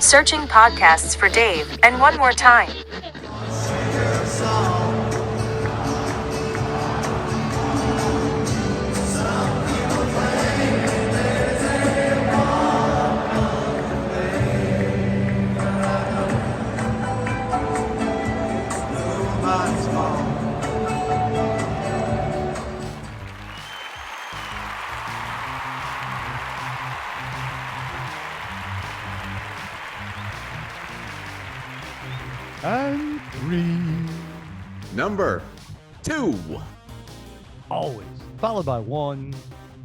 Searching podcasts for Dave, and one more time. And 3. Number 2. Always. Followed by 1.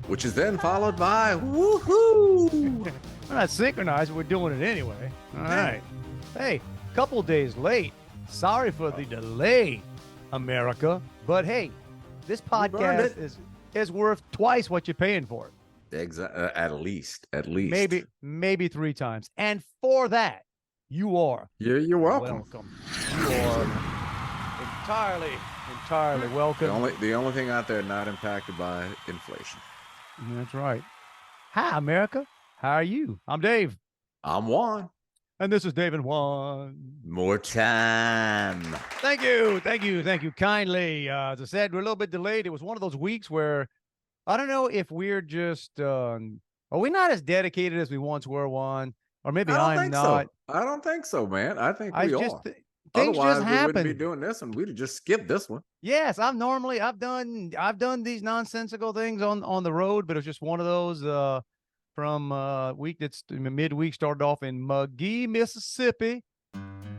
Which is then followed by woohoo. We're not synchronized, but we're doing it anyway. All right. Hey, couple days late. Sorry for the delay, America. But hey, this podcast is worth twice what you're paying for it. Exactly. At least. Maybe 3 times. And for that, you are. You're welcome. You are entirely welcome. The only thing out there not impacted by inflation. That's right. Hi, America. How are you? I'm Dave. I'm Juan. And this is Dave and Juan. More time. Thank you kindly. As I said, we're a little bit delayed. It was one of those weeks where I don't know if we're just are we not as dedicated as we once were, Juan? Or maybe I'm not. I don't think so, man. I think we are. Things Otherwise, just we happen. wouldn't be doing this, and we'd have just skipped this one. Yes, I've done these nonsensical things on the road, but it's just one of those from week that's midweek. Started off in McGee, Mississippi.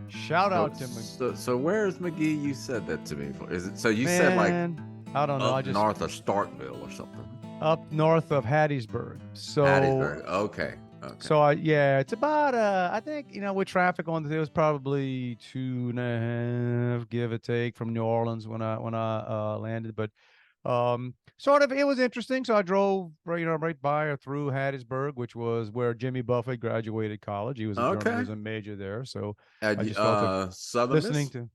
Shout out to McGee. So where's McGee? You said that to me. Is it so? You said like I don't know. Up north of Starkville or something. Up north of Hattiesburg. So Hattiesburg. Okay. So it's about I think with traffic on it was probably 2.5, give or take, from New Orleans when I landed, but sort of it was interesting. So I drove right by or through Hattiesburg, which was where Jimmy Buffett graduated college. He was a major there. So I just felt Southern listening to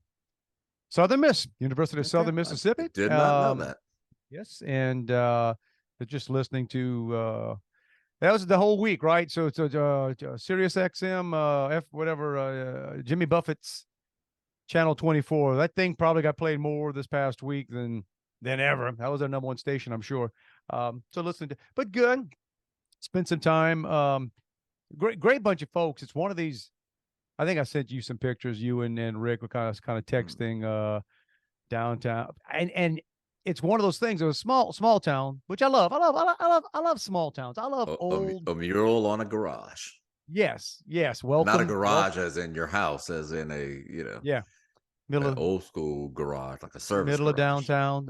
Southern Miss, University of Southern Mississippi. I did not know that. Yes, and just listening to. That was the whole week, right? So Sirius XM, Jimmy Buffett's Channel 24. That thing probably got played more this past week than ever. That was their number 1 station, I'm sure. So listening to, but good. Spent some time. Great bunch of folks. It's one of these. I think I sent you some pictures. You and Rick were kind of texting downtown, and. It's one of those things. It was small town, which I love. I love small towns. I love old. A mural on a garage. Yes. Welcome. Not a garage as in your house, as in a middle of old school garage, like a service. Middle garage. of downtown.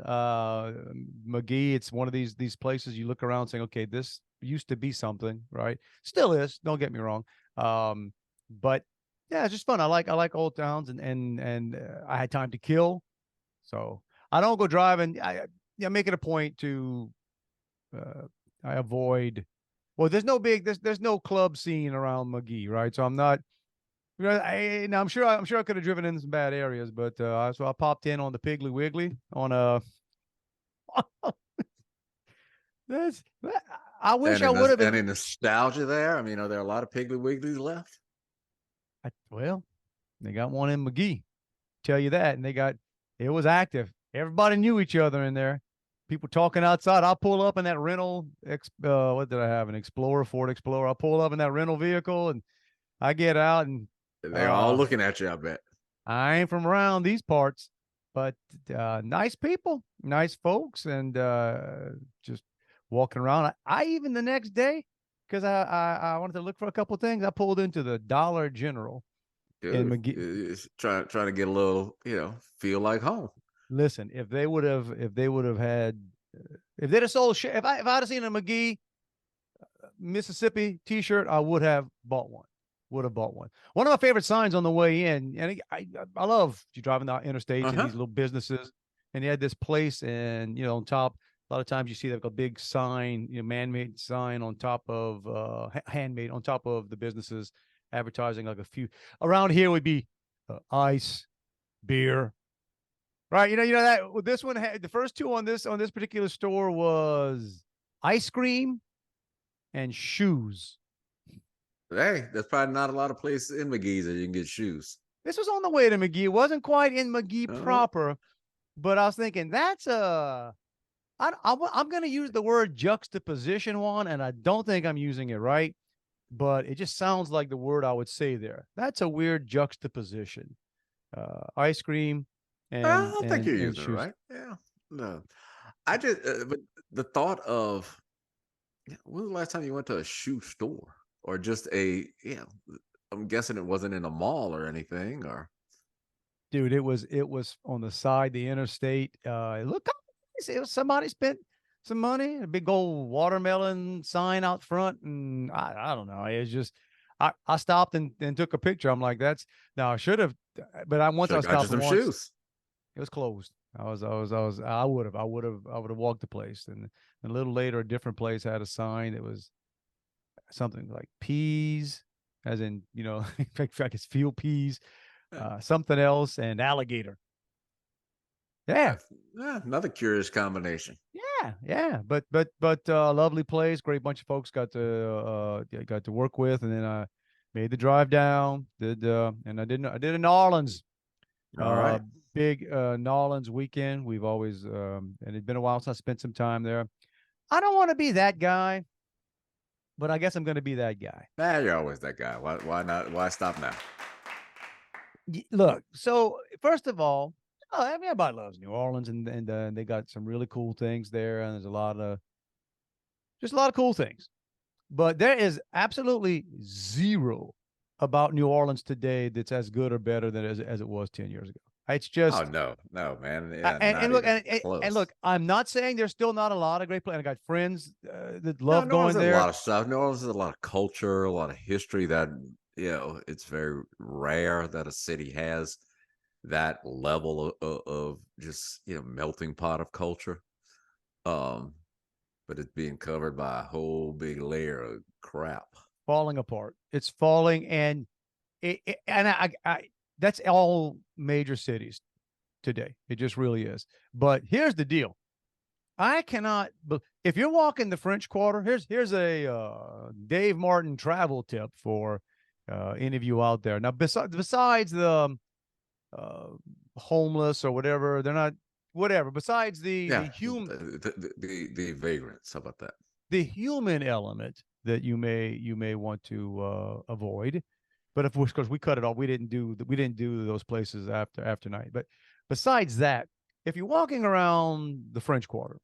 McGee. It's one of these places you look around saying, okay, this used to be something, right? Still is. Don't get me wrong. But yeah, it's just fun. I like old towns, and I had time to kill, so. I don't go driving. I make it a point to I avoid. Well, there's no club scene around McGee, right? So I'm not. I'm sure I could have driven in some bad areas, but so I popped in on the Piggly Wiggly on a. I wish I would have been. Any nostalgia there? I mean, are there a lot of Piggly Wigglies left? Well, they got one in McGee. Tell you that, and it was active. Everybody knew each other in there. People talking outside. I'll pull up in that rental. What did I have? An Ford Explorer. I'll pull up in that rental vehicle, and I get out, and they're all looking at you, I bet. I ain't from around these parts, but nice people, nice folks, and just walking around. I even the next day, because I wanted to look for a couple of things, I pulled into the Dollar General in McGee. Trying to get a little, feel like home. Listen, if they'd have sold, if I'd have seen a McGee, Mississippi T-shirt, I would have bought one. One of my favorite signs on the way in, and I love you driving the interstate and these little businesses, and they had this place, and on top, a lot of times you see like a big sign, man-made sign on top of handmade on top of the businesses advertising like a few. Around here would be ice, beer. Right, that this one had the first two on this particular store was ice cream and shoes. Hey, there's probably not a lot of places in McGee's that you can get shoes. This was on the way to McGee. It wasn't quite in McGee Uh, proper, but I was thinking that's I'm going to use the word juxtaposition one, and I don't think I'm using it right, but it just sounds like the word I would say there. That's a weird juxtaposition. Ice cream I don't think you're and using it shoes. right. Yeah, no. I just, but the thought of when was the last time you went to a shoe store or just I'm guessing it wasn't in a mall or anything, or Dude, it was on the side, the interstate. Look, it was somebody spent some money, a big old watermelon sign out front, and I don't know. It's just I stopped and took a picture. I'm like, that's now I should have, but once should I have got you stopped some once, shoes. it was closed. I would have walked the place, and a little later, a different place had a sign that was something like peas, as in like it's field peas, something else, and alligator. Yeah. Another curious combination. Yeah. But lovely place, great bunch of folks got to work with, and then I made the drive down, and I did in New Orleans. All right. Big New Orleans weekend. We've always and it'd been a while since I spent some time there. I don't want to be that guy, but I guess I'm going to be that guy. You're always that guy. Why not? Why stop now? Look, so first of all, everybody loves New Orleans, and they got some really cool things there, and there's a lot of cool things. But there is absolutely zero about New Orleans today that's as good or better than as it was 10 years ago. It's just no, man. Yeah, and look, I'm not saying there's still not a lot of great places. I got friends that love New Orleans going has there. a lot of stuff. New Orleans has a lot of culture, a lot of history that it's very rare that a city has that level of just melting pot of culture. But it's being covered by a whole big layer of crap. Falling apart. It's falling, and I that's all major cities today. It just really is. But here's the deal. I cannot, if you're walking the French Quarter, here's a Dave Martin travel tip for any of you out there. Now, besides the homeless or whatever, they're not whatever. Besides the human, the vagrants. How about that? The human element that you may want to avoid. But of course, we cut it off. We didn't do those places after night. But besides that, if you're walking around the French Quarter,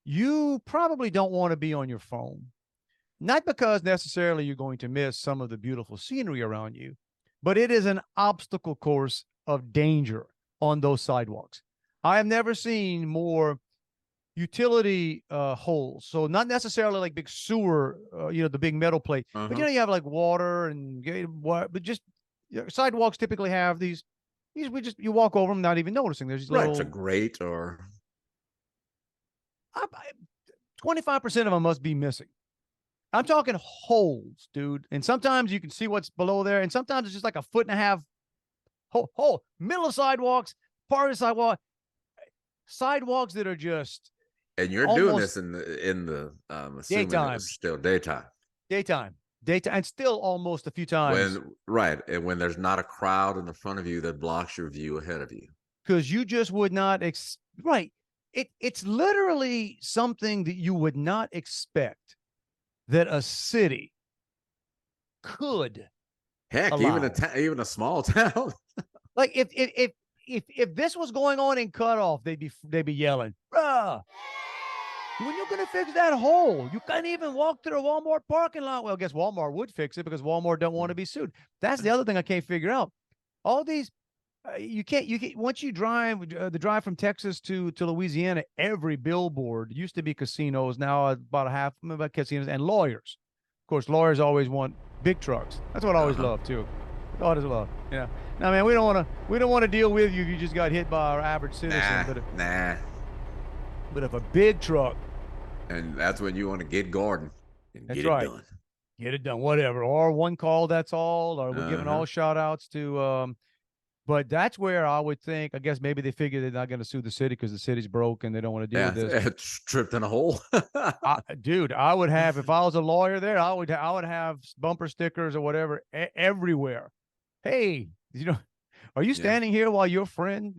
you probably don't want to be on your phone. Not because necessarily you're going to miss some of the beautiful scenery around you, but it is an obstacle course of danger on those sidewalks. I have never seen more utility holes. So not necessarily like big sewer, the big metal plate, but you have like water and but just sidewalks typically have these you walk over them not even noticing. There's these little it's a grate or 25% of them must be missing. I'm talking holes, dude. And sometimes you can see what's below there, and sometimes it's just like a foot and a half hole, middle of sidewalks, part of the sidewalks that are just. And you're doing this in the assuming daytime. It was still daytime, and still almost a few times. And when there's not a crowd in the front of you that blocks your view ahead of you, because you just would not It's literally something that you would not expect that a city could. Heck, allow. even a small town. Like if this was going on in Cutoff, they'd be yelling, "Bruh, when you're gonna fix that hole? You can't even walk to the Walmart parking lot." Well, I guess Walmart would fix it because Walmart don't want to be sued. That's the other thing I can't figure out. All these. You can't once you drive the drive from Texas to Louisiana, every billboard used to be casinos, now about casinos and lawyers. Of course, lawyers always want big trucks. That's what I always love too. Always love. Yeah. Now, man, we don't want to deal with you if you just got hit by our average citizen. But if a big truck, and that's when you want to get Gordon and get it done. Get it done, whatever. Or one call, that's all. Or we're giving all shout outs to But that's where I would think, I guess maybe they figure they're not going to sue the city because the city's broke and they don't want to deal with this. It's tripped in a hole. Dude, I would have, if I was a lawyer there, I would have bumper stickers or whatever everywhere. Hey, are you Yeah. standing here while your friend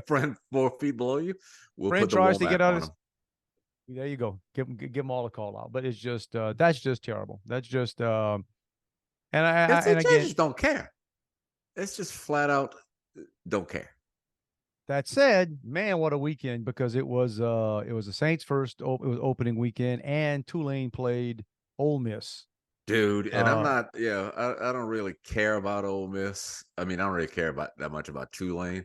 Friend 4 feet below you, we'll friend put the tries wall to back get out on of him. there you go. Give them all a call out. But it's just that's just terrible. That's just and They again, just don't care. It's just flat out don't care. that said, man, what a weekend, because it was the Saints first it was opening weekend, and Tulane played Ole Miss. Dude, and I'm Uh not, I don't really care about Ole Miss. I mean, I don't really care about that much about Tulane,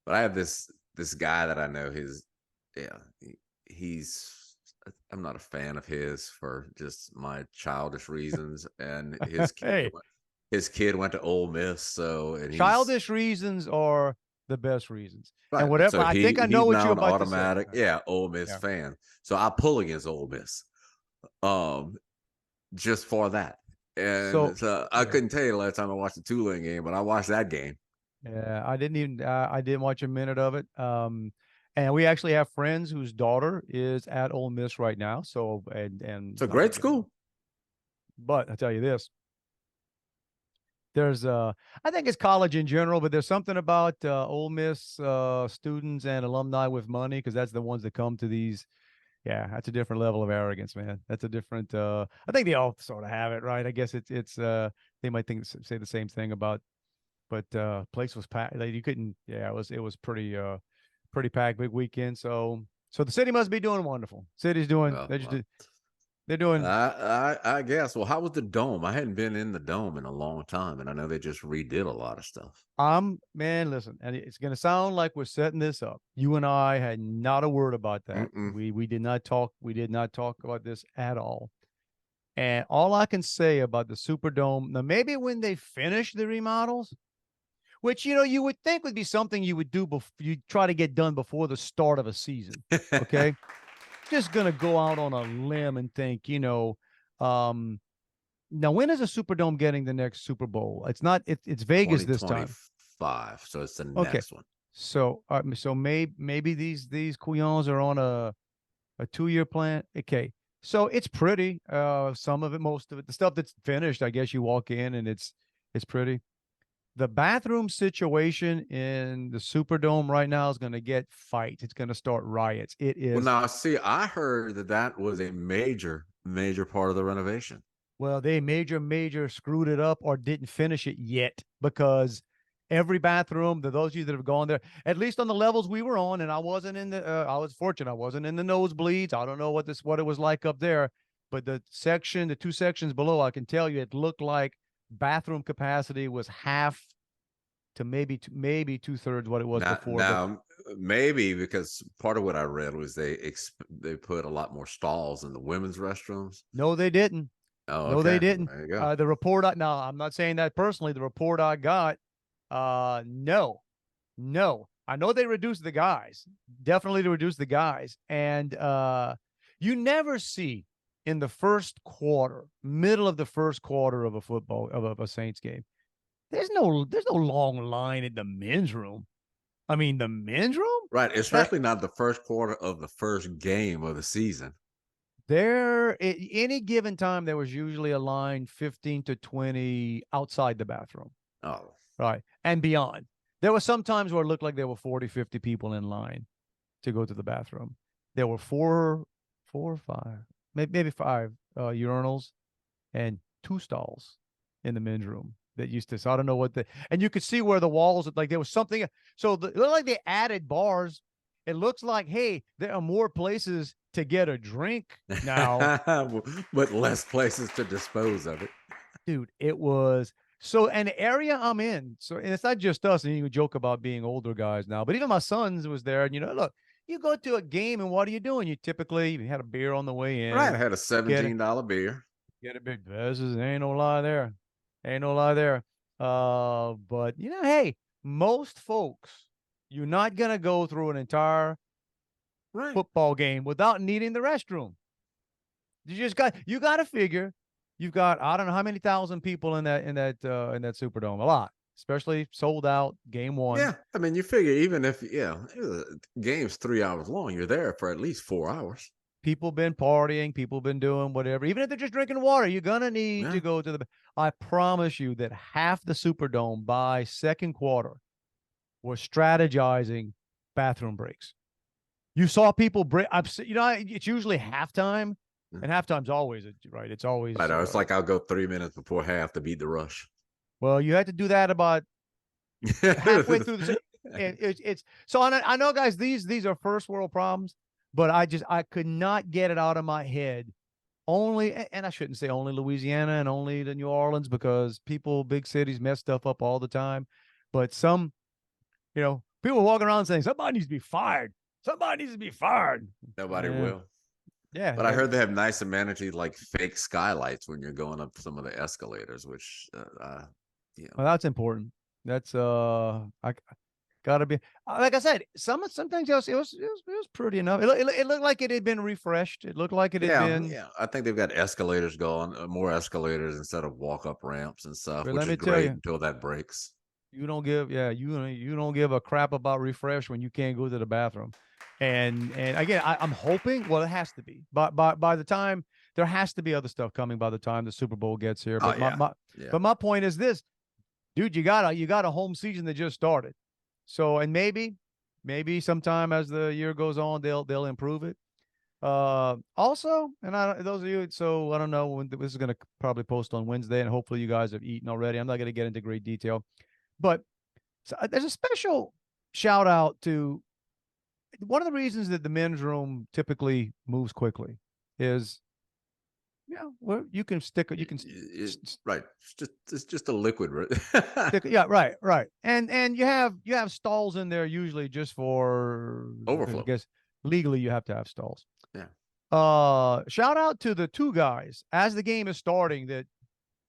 but I have this guy that I know. Yeah, he's. I'm not a fan of his for just my childish reasons, and hey, his kid went to Ole Miss, and he's childish reasons are the best reasons. And right. whatever, So I think I know he's what now you're an about to say. automatic, Ole Miss Yeah. fan. So I pull against Ole Miss, um, just for that. And So so I yeah. couldn't tell you the last time I watched the Tulane game, but I watched that game. Yeah, I didn't watch a minute of it. And we actually have friends whose daughter is at Ole Miss right now. So It's a great school. but I tell you this, there's I think it's college in general, but there's something about Ole Miss students and alumni with money, because that's the ones that come to these. Yeah, that's a different level of arrogance, man. That's a different I think they all sort of have it, right? I guess it's they might say the same thing about, but place was packed. Like, you couldn't. Yeah, it was pretty packed, big weekend. So the city must be doing wonderful. City's doing Well, they're doing. I guess. Well, how was the dome? I hadn't been in the dome in a long time, and I know they just redid a lot of stuff. Man, listen, and it's gonna sound like we're setting this up. You and I had not a word about that. Mm-mm. We did not talk. We did not talk about this at all. And all I can say about the Superdome, now maybe when they finish the remodels, which you would think would be something you would do before you try to get done before the start of a season. Okay, just gonna go out on a limb and think, um, now when is the Superdome getting the next Super Bowl? It's not. It's Vegas this time. 2025, so it's the Okay, next one. so maybe these couillons are on a 2-year plan. Okay, so it's pretty. Some of it, most of it, the stuff that's finished, I guess you walk in and it's pretty. The bathroom situation in the Superdome right now is going to get fights. It's going to start riots. It Well, is. now see, I heard that was a major part of the renovation. Well, they major screwed it up or didn't finish it yet, because every bathroom, those of you that have gone there, at least on the levels we were on, and I wasn't in the, I was fortunate, I wasn't in the nosebleeds. I don't know what it was like up there, but the 2 sections below, I can tell you, it looked like bathroom capacity was half to maybe 2/3 what it was before. Now, maybe because part of what I read was they put a lot more stalls in the women's restrooms. No, they didn't. Oh, No, they okay. didn't. There you go. The report. Now, I'm not saying that personally. The report I got, no. I know they reduced the guys. Definitely to reduce the guys, and you never see in the first quarter, middle of the first quarter of a Saints game. There's no long line in the men's room. I mean, the men's room, Right, especially not the first quarter of the first game of the season. there at any given time there was usually a line 15 to 20 outside the bathroom, Oh, right, and beyond. There were some times where it looked like there were 40, 50 people in line to go to the bathroom. There were four or five, maybe five urinals and 2 stalls in the men's room that used to. So I don't know and you could see where the walls, like there was something. So it looked like they added bars. It looks like, hey, there are more places to get a drink now. but less places to dispose of it. Dude, it was so an area I'm in. So, and it's not just us, and you can joke about being older guys now, but even my sons was there. And look, you go to a game and what are you doing? You typically had a beer on the way in. Right, I had a $17 beer. Get a big business. Ain't no lie there. Ain't no lie there. But hey, most folks, you're not gonna go through an entire Right. football game without needing the restroom. You got to figure you've got, I don't know how many thousand people in that Superdome. A lot. especially sold out game one. Yeah, I mean, you figure even if game's 3 hours long, you're there for at least 4 hours. People been partying, people been doing whatever. Even if they're just drinking water, you're gonna need to go to the. I promise you that half the Superdome by second quarter was strategizing bathroom breaks. You saw people break. It's usually halftime, and halftime's always right. It's always Right. It's like I'll go 3 minutes before half to beat the rush. Well, you had to do that about halfway through the. It's so I know, guys. These are first world problems, but I could not get it out of my head. Only, and I shouldn't say only Louisiana and only the New Orleans, because big cities mess stuff up all the time. But some, people walking around saying somebody needs to be fired. Somebody needs to be fired. Nobody will. Yeah. But I heard they have nice amenities like fake skylights when you're going up some of the escalators, which, Well, that's important. That's I gotta be, like I said, sometimes it was pretty enough. It looked like it had been refreshed. It looked like it had been. Yeah. I think they've got escalators going, more escalators instead of walk-up ramps and stuff, But which let me is tell great you, until that breaks. you don't give a crap about refresh when you can't go to the bathroom. And again, I'm hoping. Well, it has to be. But by the time, there has to be other stuff coming by the time the Super Bowl gets here. But my point is this, dude, you got a home season that just started. So, and maybe sometime as the year goes on, they'll improve it. Also, and those of you, so I don't know when this is going to probably post on Wednesday, and hopefully you guys have eaten already. I'm not going to get into great detail, but there's a special shout out to one of the reasons that the men's room typically moves quickly is, well, you can stick it. You can right. It's just a liquid. Right. And you have stalls in there usually just for overflow. I guess legally you have to have stalls. Yeah. Shout out to the two guys as the game is starting that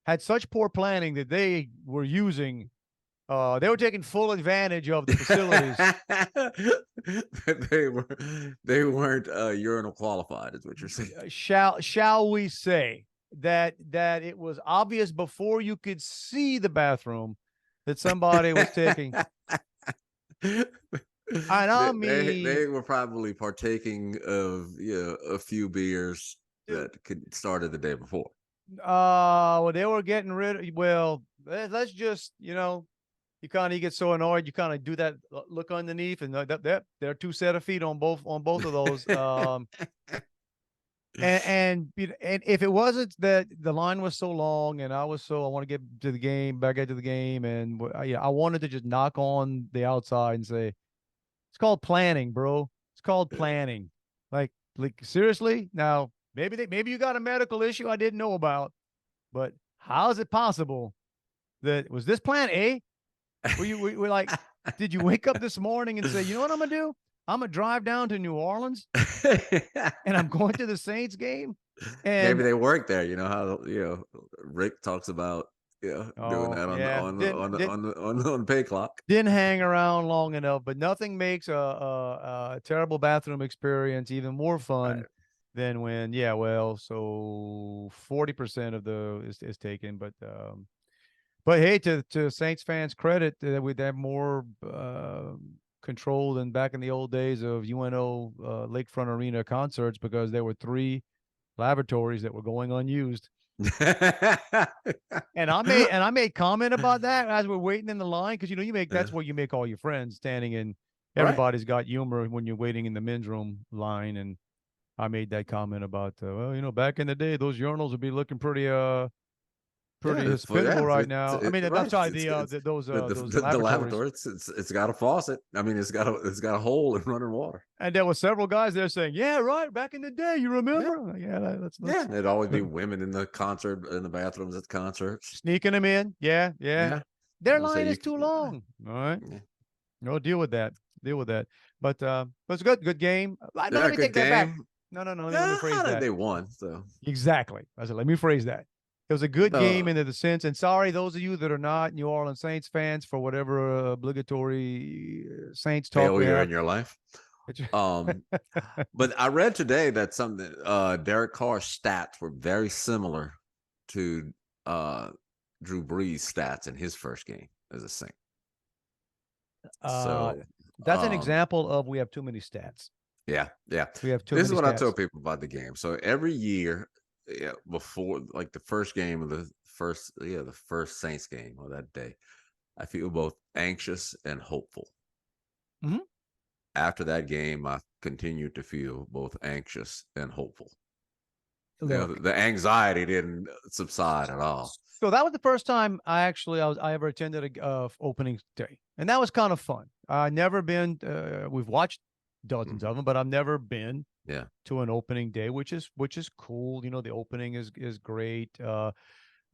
had such poor planning that they were using. They were taking full advantage of the facilities. they weren't urinal qualified, is what you're saying. Shall we say that it was obvious before you could see the bathroom that somebody was taking. I mean, they were probably partaking of a few beers that started the day before. Well, they were getting rid of. Well, let's just you kind of get so annoyed, you kind of do that look underneath, and there are two set of feet on both of those. And if it wasn't that the line was so long, and I want to get to the game, back into the game, and I wanted to just knock on the outside and say, it's called planning, bro. It's called planning. Like seriously. Now maybe you got a medical issue I didn't know about, but how is it possible that was this plan A? We're like, did you wake up this morning and say, you know what I'm gonna do? I'm gonna drive down to New Orleans and I'm going to the Saints game. And maybe they work there. You know how Rick talks about doing that on the pay clock. Didn't hang around long enough, but nothing makes a terrible bathroom experience even more fun than when so 40% of the is taken, but hey, to Saints fans' credit, we'd have more control than back in the old days of UNO Lakefront Arena concerts, because there were 3 lavatories that were going unused. And I made comment about that as we're waiting in the line, because that's where you make all your friends, standing in. Everybody's got humor when you're waiting in the men's room line, and I made that comment about back in the day those urinals would be looking pretty hospitable right now. I mean, I'm sorry, those lavatories. It's got a faucet. I mean, it's got a hole in running water. And there were several guys there saying, "Yeah, right, back in the day, you remember?" Yeah, there'd always be women in the bathrooms at concerts, sneaking them in. Yeah. Their line is too long. All right, no, deal with that. But it's good game. Let me take that back. No. Let me rephrase that. They won, so exactly. I said, let me phrase that. It was a good game in the sense, and sorry, those of you that are not New Orleans Saints fans for whatever obligatory Saints talk failure in your life. But I read today that Derek Carr's stats were very similar to Drew Brees' stats in his first game. as a Saint. Uh, So that's an example of we have too many stats. yeah. We have too This is many what I stats. tell people about the game. So every year, before like the first game of the first Saints game of that day, I feel both anxious and hopeful. Mhm. After that game, I continued to feel both anxious and hopeful. Look, The anxiety didn't subside at all. so that was the first time I ever attended a opening day, and that was kind of fun. I never been. We've watched dozens of them, but I've never been Yeah. to an opening day, which is cool. You know, the opening is great.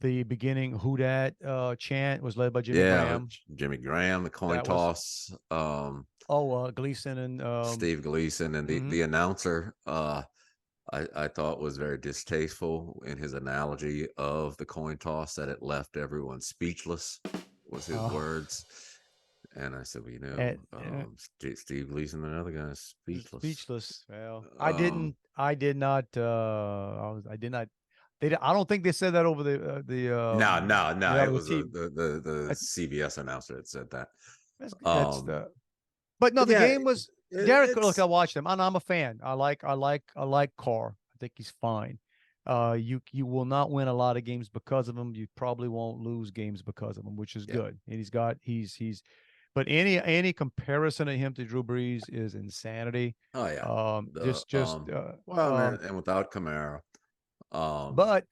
The beginning "Who Dat" chant was led by Jimmy Graham. Jimmy Graham, the coin That was toss. Gleason and Steve Gleason, and mhm. the announcer. I thought was very distasteful in his analogy of the coin toss, that it left everyone speechless, was his words. And I said, well, Steve Gleason and other guys speechless. Well, Um, I did not. I did not. I don't think they said that over no, it reality was TV. the That, CBS announcer that said that. that's Um, the. But no, but the yeah, game was Derek. Look, it's I watched him. I'm a fan. I like Carr. I think he's fine. You will not win a lot of games because of him. You probably won't lose games because of him, which is yeah. good. And he's. But any comparison of him to Drew Brees is insanity. Oh yeah. The Just well, and without Kamara, um, but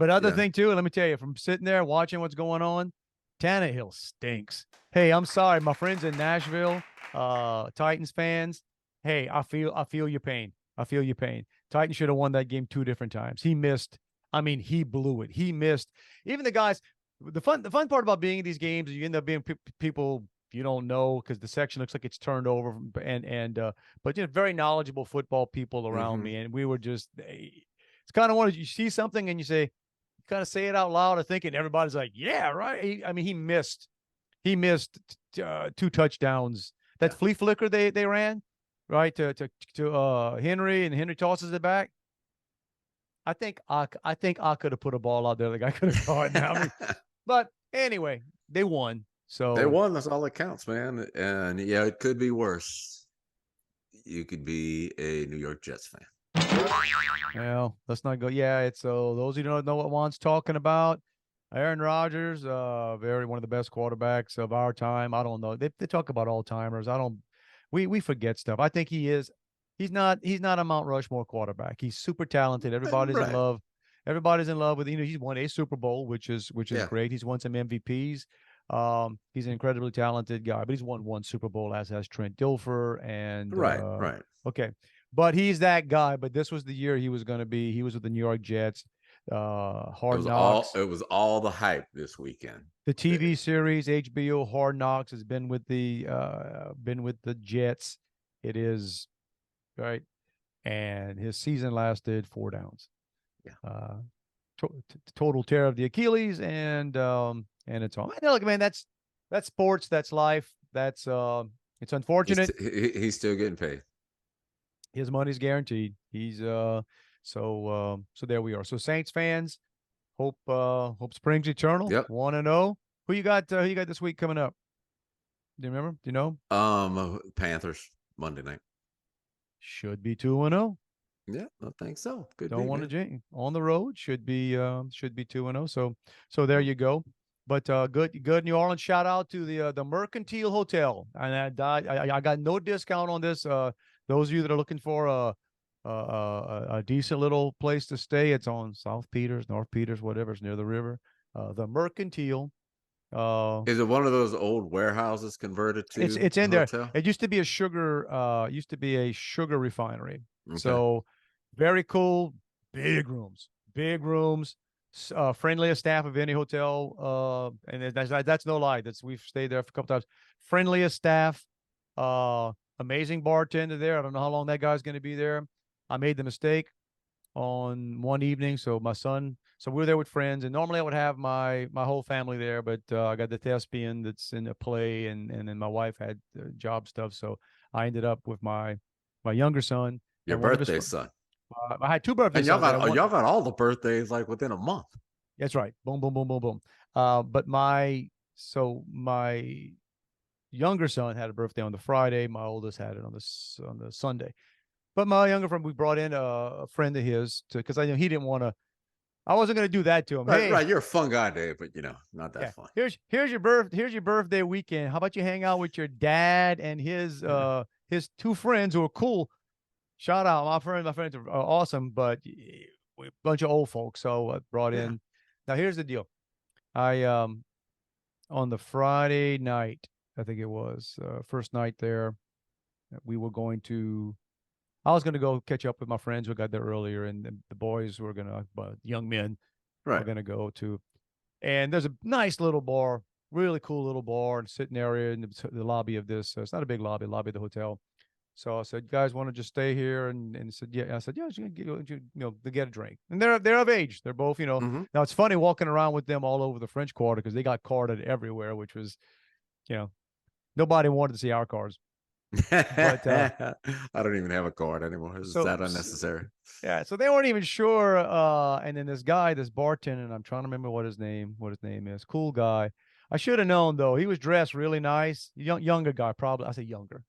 other yeah, thing too, let me tell you, from sitting there watching what's going on, Tannehill stinks. Hey, I'm sorry, my friends in Nashville, Titans fans. Hey, I feel your pain. I feel your pain. Titans should have won that game 2 different times. He missed. I mean, he blew it. He missed. Even the guys. The fun part about being in these games is you end up being people you don't know because the section looks like it's turned over, but very knowledgeable football people around hmm me, and we were just. It's kind of one of you see something and you say, you kind of say it out loud or thinking everybody's like, yeah, right. He missed 2 touchdowns. That yeah. flea flicker they ran, right, to Henry, and Henry tosses it back. I think I could have put a ball out there like I could have caught. But anyway, they won. They So won. That's all that counts, man. And yeah, it could be worse. You could be a New York Jets fan. well, let's not go. Yeah, it's so those who don't know what Juan's talking about. Aaron Rodgers, one of the best quarterbacks of our time. I don't know. They talk about all timers. I don't. We forget stuff. I think he is. He's not a Mount Rushmore quarterback. He's super talented. Everybody's in Right. love. Everybody's in love with. He's won a Super Bowl, which is Yeah. great. He's won some MVPs. He's an incredibly talented guy, but he's won 1 Super Bowl, as has Trent Dilfer and Right. okay. But he's that guy. But this was the year he was going to be. He was with the New York Jets. Hard Knocks. It was all the hype this weekend. The TV series HBO Hard Knocks has been with the Jets. It is right, and his season lasted 4 downs. Yeah. Total tear of the Achilles, and it's all. Look, man, that's sports. That's life. That's it's unfortunate. He's still getting paid. His money's guaranteed. He's so there we are. So Saints fans, hope springs eternal. Yep. 1-0. Who you got this week coming up? Do you remember? Do you know? Panthers Monday night. Should be 2-0. Yeah, I think so. Could Don't be, want to man. jinx. On the road should be 2-0. So there you go. But good New Orleans shout out to the Mercantile Hotel. And I got no discount on this. Those of you that are looking for a decent little place to stay, it's on South Peters, North Peters, whatever. It's near the river. The Mercantile. Is it one of those old warehouses converted to It's a in there. hotel? It used to be a sugar refinery. Okay. So very cool, big rooms, friendliest staff of any hotel. And that's no lie. We've stayed there for a couple times. Friendliest staff, amazing bartender there. I don't know how long that guy's going to be there. I made the mistake on one evening. So we were there with friends, and normally I would have my whole family there, but I got the thespian that's in a play, and then my wife had job stuff. So I ended up with my younger son. Your and one of birthday his, son. I had 2 birthday And y'all sons. got all the birthdays like within a month. That's right. Boom, boom, boom, boom, boom. But my so my younger son had a birthday on the Friday. My oldest had it on the Sunday. But my younger friend, we brought in a friend of his because I know he didn't want to. I wasn't going to do that to him. Right, Hey, right. You're a fun guy, Dave, but not that yeah, fun. here's your birthday weekend. How about you hang out with your dad and his two friends who are cool. Shout out my friends are awesome, but we're a bunch of old folks. So I brought Yeah. in. Now here's the deal. I on the Friday night, I think it was first night there, we were going to. I was going to go catch up with my friends who got there earlier, and the boys were going to, young men were Right. going to go to. And there's a nice little bar, really cool little bar and sitting area in the lobby of this. It's not a big lobby of the hotel. So I said, "You guys want to just stay here?" And he said, "Yeah." I said, "Yeah, to get a drink." And they're of age. They're both, Mhm. Now it's funny walking around with them all over the French Quarter because they got carded everywhere, which was, nobody wanted to see our cars. But I don't even have a card anymore. It's so, that unnecessary. yeah, so they weren't even sure. And then this guy, this bartender, and I'm trying to remember what his name is. Cool guy. I should have known though. He was dressed really nice. Younger guy, probably. I say younger.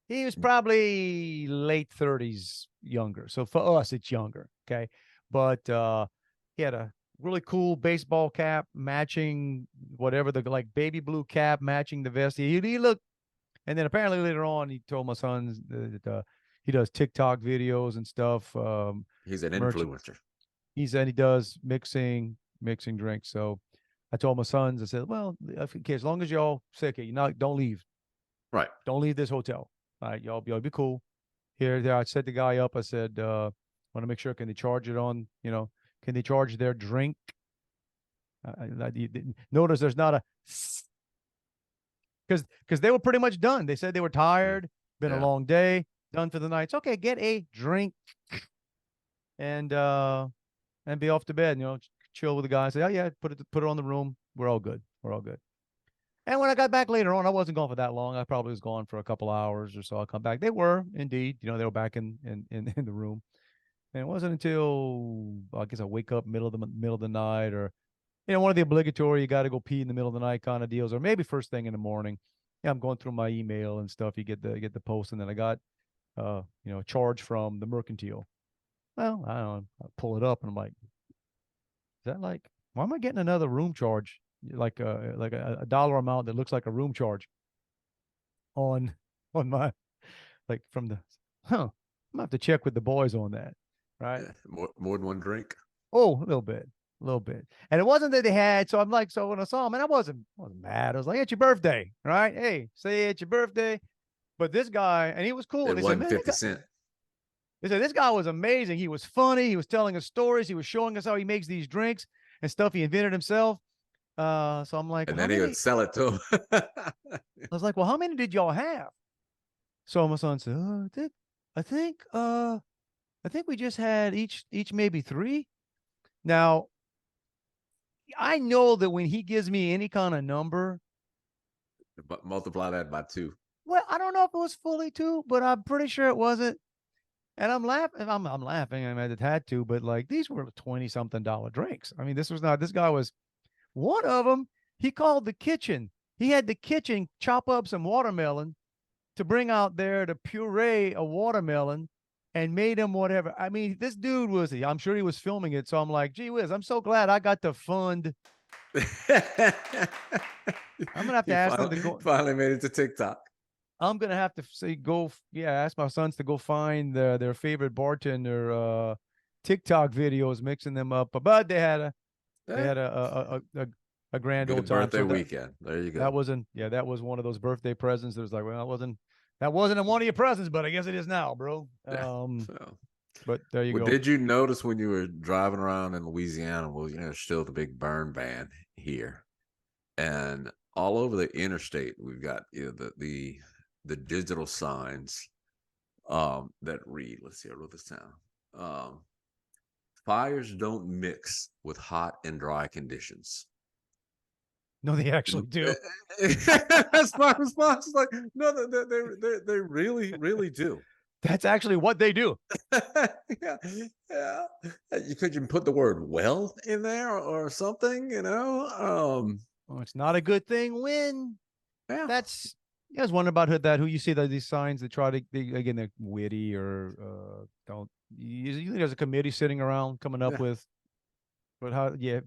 He was probably late 30s younger. So for us, it's younger. Okay. But he had a really cool baseball cap matching whatever the like baby blue cap matching the vest. He looked, and then apparently later on, he told my son that he does TikTok videos and stuff. He's an Merch. influencer. He said he does mixing drinks. So I told my sons, I said, well, okay, as long as y'all say, okay, don't leave. Right. Don't leave this hotel. All right, y'all be cool. There. I set the guy up. I said, want to make sure, can they charge it on, can they charge their drink? Notice there's not a, because they were pretty much done. They said they were tired, been a Yeah. long day, done for the night. It's okay, get a drink and be off to bed, chill with the guy. Say, oh yeah, put it on the room. We're all good. We're all good. And when I got back later on, I wasn't gone for that long. I probably was gone for a couple hours or so. I'll come back. They were indeed, they were back in the room. And it wasn't until I guess I wake up middle of the night, or one of the obligatory you got to go pee in the middle of the night kind of deals, or maybe first thing in the morning. Yeah, I'm going through my email and stuff. You get the post, and then I got a charge from the mercantile. Well, I don't know. I pull it up and I'm like, is that like, why am I getting another room charge? Like a dollar amount that looks like a room charge on my, like from the, I'm gonna have to check with the boys on that. Right. Yeah. More than one drink. Oh, a little bit. And it wasn't that they had, so I'm like, so when I saw him, and I wasn't mad. I was like, it's your birthday, right? Hey, say it's your birthday. But this guy, and he was cool. It They wasn't said, 50 Cent. They said, this guy was amazing. He was funny. He was telling us stories. He was showing us how he makes these drinks and stuff he invented himself. So I'm like, And well, then he would sell it to him. I was like, well, how many did y'all have? So my son said, I think we just had each maybe 3. Now, I know that when he gives me any kind of number, But multiply that by 2. well, I don't know if it was fully 2, but I'm pretty sure it wasn't. And I'm laughing. I'm laughing. I mean, it had to, but like these were $20-something drinks. I mean, this guy was one of them. He called the kitchen. He had the kitchen chop up some watermelon to bring out there to puree a watermelon and made him whatever. I mean, this dude I'm sure he was filming it. So I'm like, gee whiz, I'm so glad I got to fund. I'm going to have to ask them to go. Finally made it to TikTok. I'm going to have to say, ask my sons to go find their favorite bartender TikTok videos, mixing them up. But they had a grand Good old time. birthday weekend. There you go. That was one of those birthday presents. That was like, well, that wasn't one of your presents, but I guess it is now, bro. But there you go. Did you notice when you were driving around in Louisiana? Well, still the big burn ban here, and all over the interstate, we've got the digital signs that read. Let's see, I wrote this down. Fires don't mix with hot and dry conditions. No, they actually do. That's my response. Like, no, they really, really do. That's actually what they do. Yeah. Could you put the word "well" in there or something? Oh Oh, it's not a good thing when Yeah. that's. I was wondering about who you see these signs that try to again they're witty or don't. Usually there's a committee sitting around coming up Yeah. with, but how? Yeah,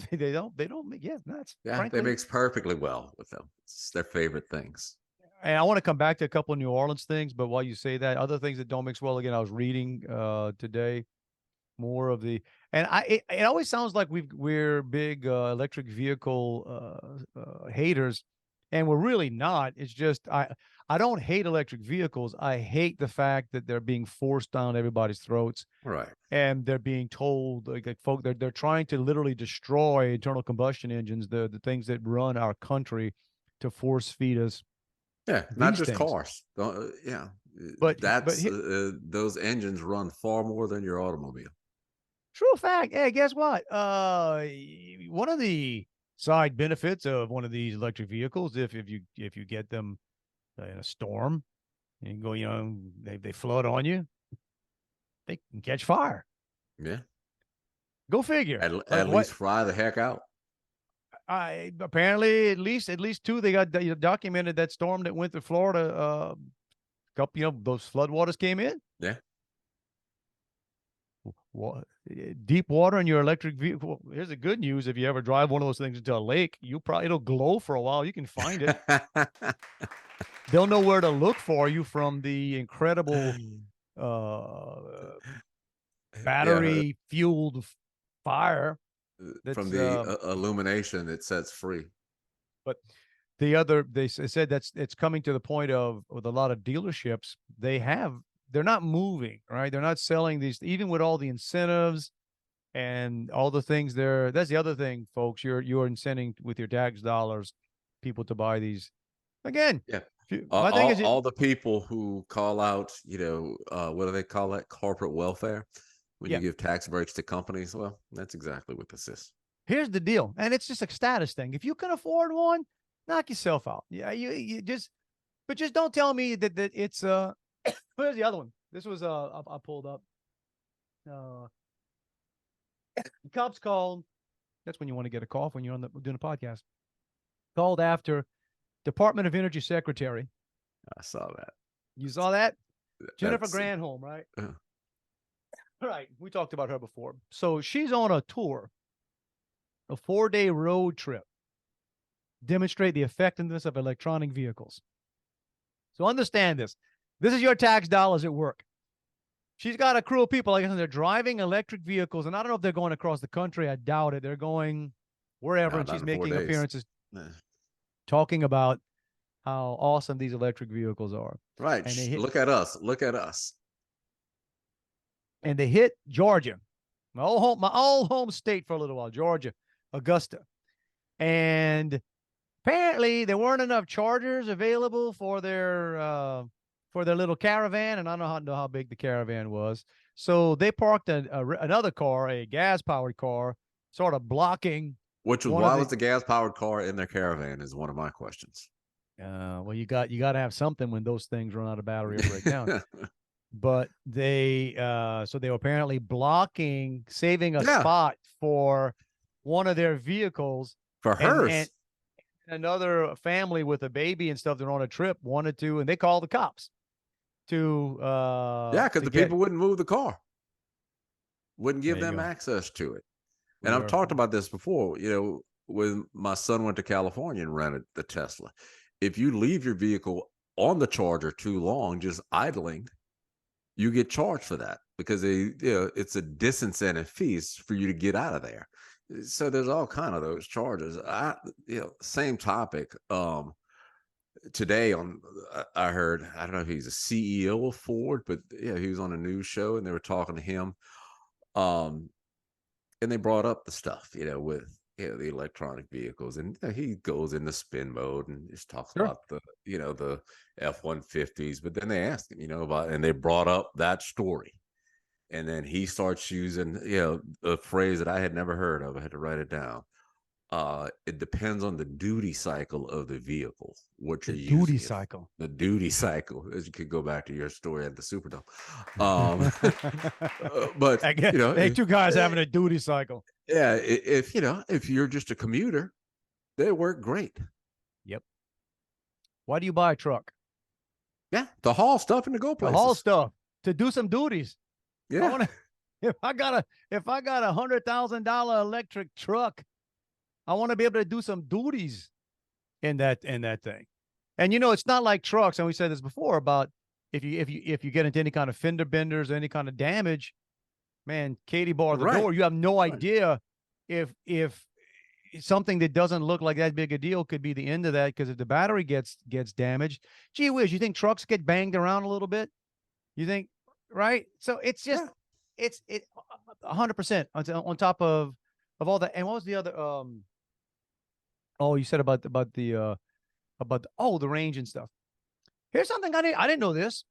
they don't. Yeah, that's Yeah. They frankly. mix perfectly well with them. It's their favorite things. And I want to come back to a couple of New Orleans things, but while you say that, other things that don't mix well. Again, I was reading today more of the, and it always sounds like we're big electric vehicle haters, and we're really not. It's just I don't hate electric vehicles. I hate the fact that they're being forced down everybody's throats, Right. and they're being told like folk they're trying to literally destroy internal combustion engines, the things that run our country, to force feed us Yeah. Not these just things. cars. Yeah. But That's those engines run far more than your automobile. true fact. Hey, guess what? One of the side benefits of one of these electric vehicles, if you get them in a storm, and you go, they flood on you, they can catch fire. Yeah. Go figure. At least fry the heck out. I apparently at least two they got documented that storm that went to Florida. Couple, those floodwaters came in. Yeah. Deep water in your electric vehicle. Here's the good news: if you ever drive one of those things into a lake, it'll glow for a while. You can find it. They'll know where to look for you from the incredible battery fueled fire from the illumination it sets free. But they said it's coming to the point of with a lot of dealerships, they're not moving, right? They're not selling these, even with all the incentives and all the things there. That's the other thing, folks. You're incenting with your tax dollars people to buy these. Again, yeah. My thing is all the people who call out, what do they call it? Corporate welfare. When you give tax breaks to companies, well, that's exactly what this is. Here's the deal, and it's just a status thing. If you can afford one, knock yourself out. Yeah, you just, but just don't tell me that it's Where's the other one? This was I pulled up. The cops called. That's when you want to get a call when you're doing a podcast. Called after Department of Energy Secretary. I saw that. You saw that? Jennifer Granholm, right? Uh-huh. Right. We talked about her before. So she's on a tour, a 4-day road trip, demonstrate the effectiveness of electronic vehicles. So understand this. This is your tax dollars at work. She's got a crew of people. Like I said, they're driving electric vehicles, and I don't know if they're going across the country. I doubt it. They're going wherever, and she's making appearances, talking about how awesome these electric vehicles are. Right. And look at us. Look at us. And they hit Georgia, my old home state for a little while, Georgia, Augusta. And apparently there weren't enough chargers available for their little caravan, and I don't know how big the caravan was. So they parked another car, a gas-powered car, sort of blocking. Why was the gas-powered car in their caravan is one of my questions. Well, you got to have something when those things run out of battery or break down. But they were apparently saving a spot for one of their vehicles. For hers. And another family with a baby and stuff, they're on a trip, wanted to, and they called the cops because people wouldn't move the car. Wouldn't give them access to it. And I've talked about this before, when my son went to California and rented the Tesla. If you leave your vehicle on the charger too long, just idling, you get charged for that because it's a disincentive fees for you to get out of there. So there's all kind of those charges. Same topic. Today I heard, I don't know if he's a CEO of Ford, but he was on a news show and they were talking to him. And they brought up the stuff, with the electronic vehicles, and he goes into spin mode and just talks about the F-150s. But then they asked him, and they brought up that story, and then he starts using a phrase that I had never heard of. I had to write it down. It depends on the duty cycle of the vehicle. What you're using. Duty cycle. The duty cycle. As you could go back to your story at the Superdome. But hey, two guys having a duty cycle. Yeah, if you're just a commuter, They work great. Yep. Why do you buy a truck? Yeah, to haul stuff and to go To places. haul stuff, to do some duties. Yeah, I want to. If I got a $100,000 electric truck, I want to be able to do some duties in that thing. And it's not like trucks. And we said this before about if you get into any kind of fender benders or any kind of damage, man, Katie bar the right. door. You have no Right. idea if something that doesn't look like that big a deal could be the end of that. Because if the battery gets damaged, gee whiz, you think trucks get banged around a little bit? You think, right? So it's just it's 100% on top of all that. And what was the other? Oh, you said about the the range and stuff. Here's something I didn't know this.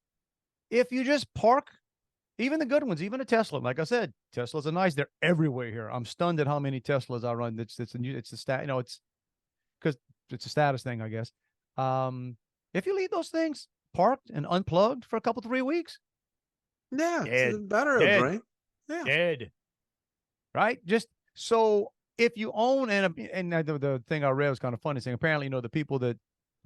If you just park, even the good ones, even a Tesla, like I said, Teslas are nice. They're everywhere here. I'm stunned at how many Teslas I run. It's the stat. It's because it's a status thing, I guess. If you leave those things parked and unplugged for a couple 3 weeks, Yeah, dead, it's better a dead, drain. Yeah, dead. Right? Just so if you own and the thing I read was kind of funny saying apparently the people that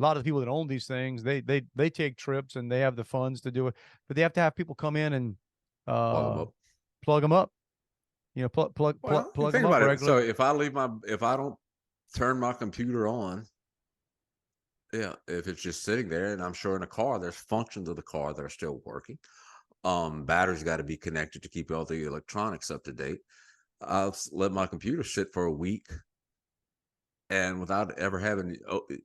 a lot of the people that own these things they take trips and they have the funds to do it, but they have to have people come in and plug them up. plug them up. Well, Plug think them up about it. regularly. So if I don't turn my computer on, yeah, if it's just sitting there, and I'm sure in a car, there's functions of the car that are still working. Batteries got to be connected to keep all the electronics up to date. I'll let my computer sit for a week, and without ever having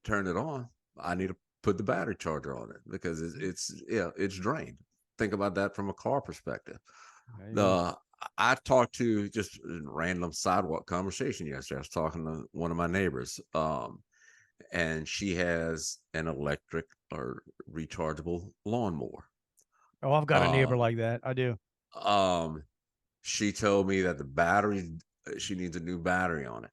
turned it on, I need to put the battery charger on it because it's drained. Think about that from a car perspective. I talked to just a random sidewalk conversation yesterday. I was talking to one of my neighbors, and she has an electric or rechargeable lawnmower. Oh, I've got a neighbor Um, like that. I do. she told me that the battery, she needs a new battery on it.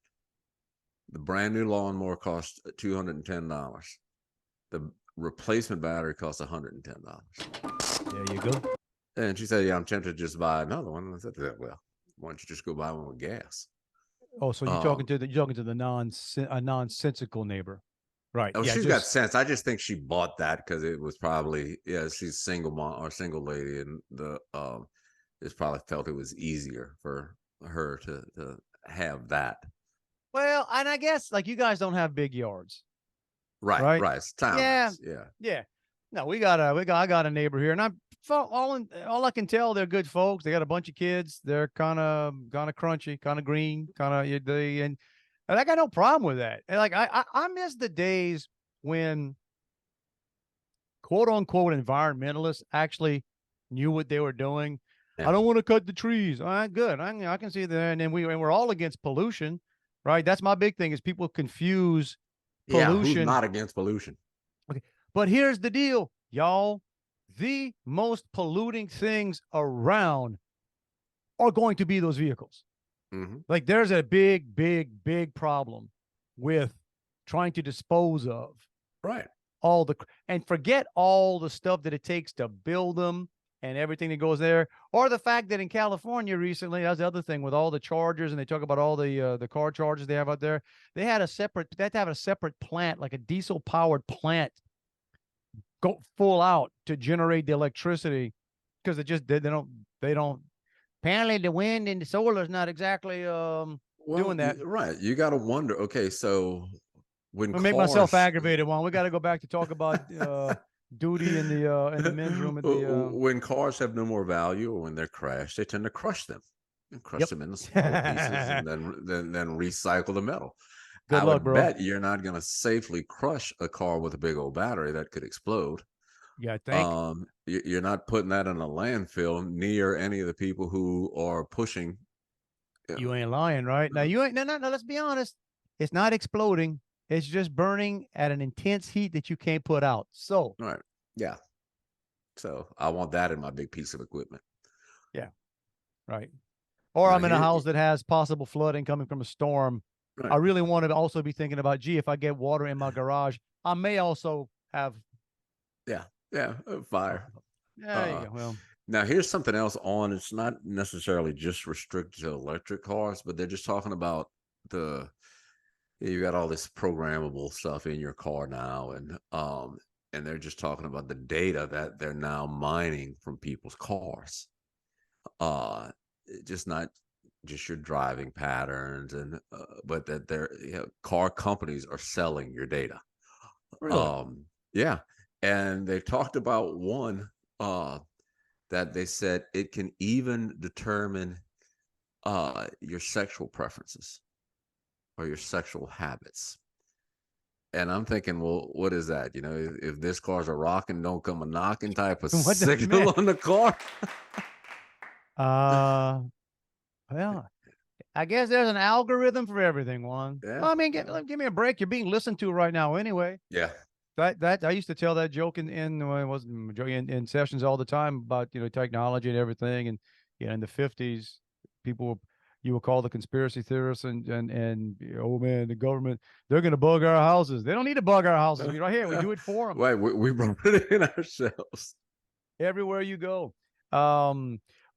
The brand new lawnmower costs $210. The replacement battery costs $110. There you go. And she said, "Yeah, I'm tempted to just buy another one." And I said, "Well, why don't you just go buy one with gas?" Oh, so you're talking to the nonsensical neighbor, right? Oh, Yeah, she's got just sense. I just think she bought that because it was probably she's single mom or single lady, and the just probably felt it was easier for her to have that. well, and I guess like you guys don't have big yards, Right, right? right. It's Yeah, townhouse. Yeah. yeah. No, I got a neighbor here, and all I can tell they're good folks. They got a bunch of kids. They're kind of crunchy, kind of green, kind of they and I got no problem with that. And like I miss the days when quote unquote environmentalists actually knew what they were doing. Yeah. I don't want to cut the trees. All right, good. I can see that. And then we're all against pollution, right? That's my big thing is people confuse Yeah. Who's pollution. not against pollution? Okay. But here's the deal, y'all. The most polluting things around are going to be those vehicles. Mm-hmm. Like there's a big problem with trying to dispose of Right. and forget all the stuff that it takes to build them and everything that goes there, or the fact that in California recently, that's the other thing with all the chargers, and they talk about all the car chargers they have out there. They had they had to have a separate plant, like a diesel powered plant, go full out to generate the electricity because they don't. Apparently, the wind and the solar is not exactly doing that. Right. You got to wonder. Okay, so when I make myself cars aggravated. Juan, we got to go back to talk about duty in the men's room at the. when cars have no more value or when they're crashed, they tend to crush them and crush Yep. them into small pieces and then recycle the metal. Good I luck, would bro. bet you're not going to safely crush a car with a big old battery that could explode. Yeah, I think. You're not putting that in a landfill near any of the people who are pushing. You ain't lying, right? Now you ain't no. Let's be honest. It's not exploding. It's just burning at an intense heat that you can't put out. So, right, yeah. So I want that in my big piece of equipment. Yeah, right. Or Now I'm in a house that has possible flooding coming from a storm. Right. I really want to also be thinking about, gee, if I get water in my garage, I may also have. Fire. There you go. Well, now here's something else on. It's not necessarily just restricted to electric cars, but they're just talking about the You got all this programmable stuff in your car now, and they're just talking about the data that they're now mining from people's cars. Just not just your driving patterns, but that car companies are selling your data. Really? Yeah, and they talked about one that they said it can even determine your sexual preferences or your sexual habits. And I'm thinking, well, what is that? If this car's a rocking, don't come a knocking type of What the signal man? on the car. Well, I guess there's an algorithm for everything, Juan. Yeah, Well, I mean, give me a break. You're being listened to right now anyway. yeah. That I used to tell that joke well, it wasn't a joke, in sessions all the time about technology and everything, and in the 50s, you would call the conspiracy theorists and oh man, the government, they're gonna bug our houses. They don't need to bug our houses. Right here, we do it for them. Right, we brought it in ourselves. Everywhere you go. All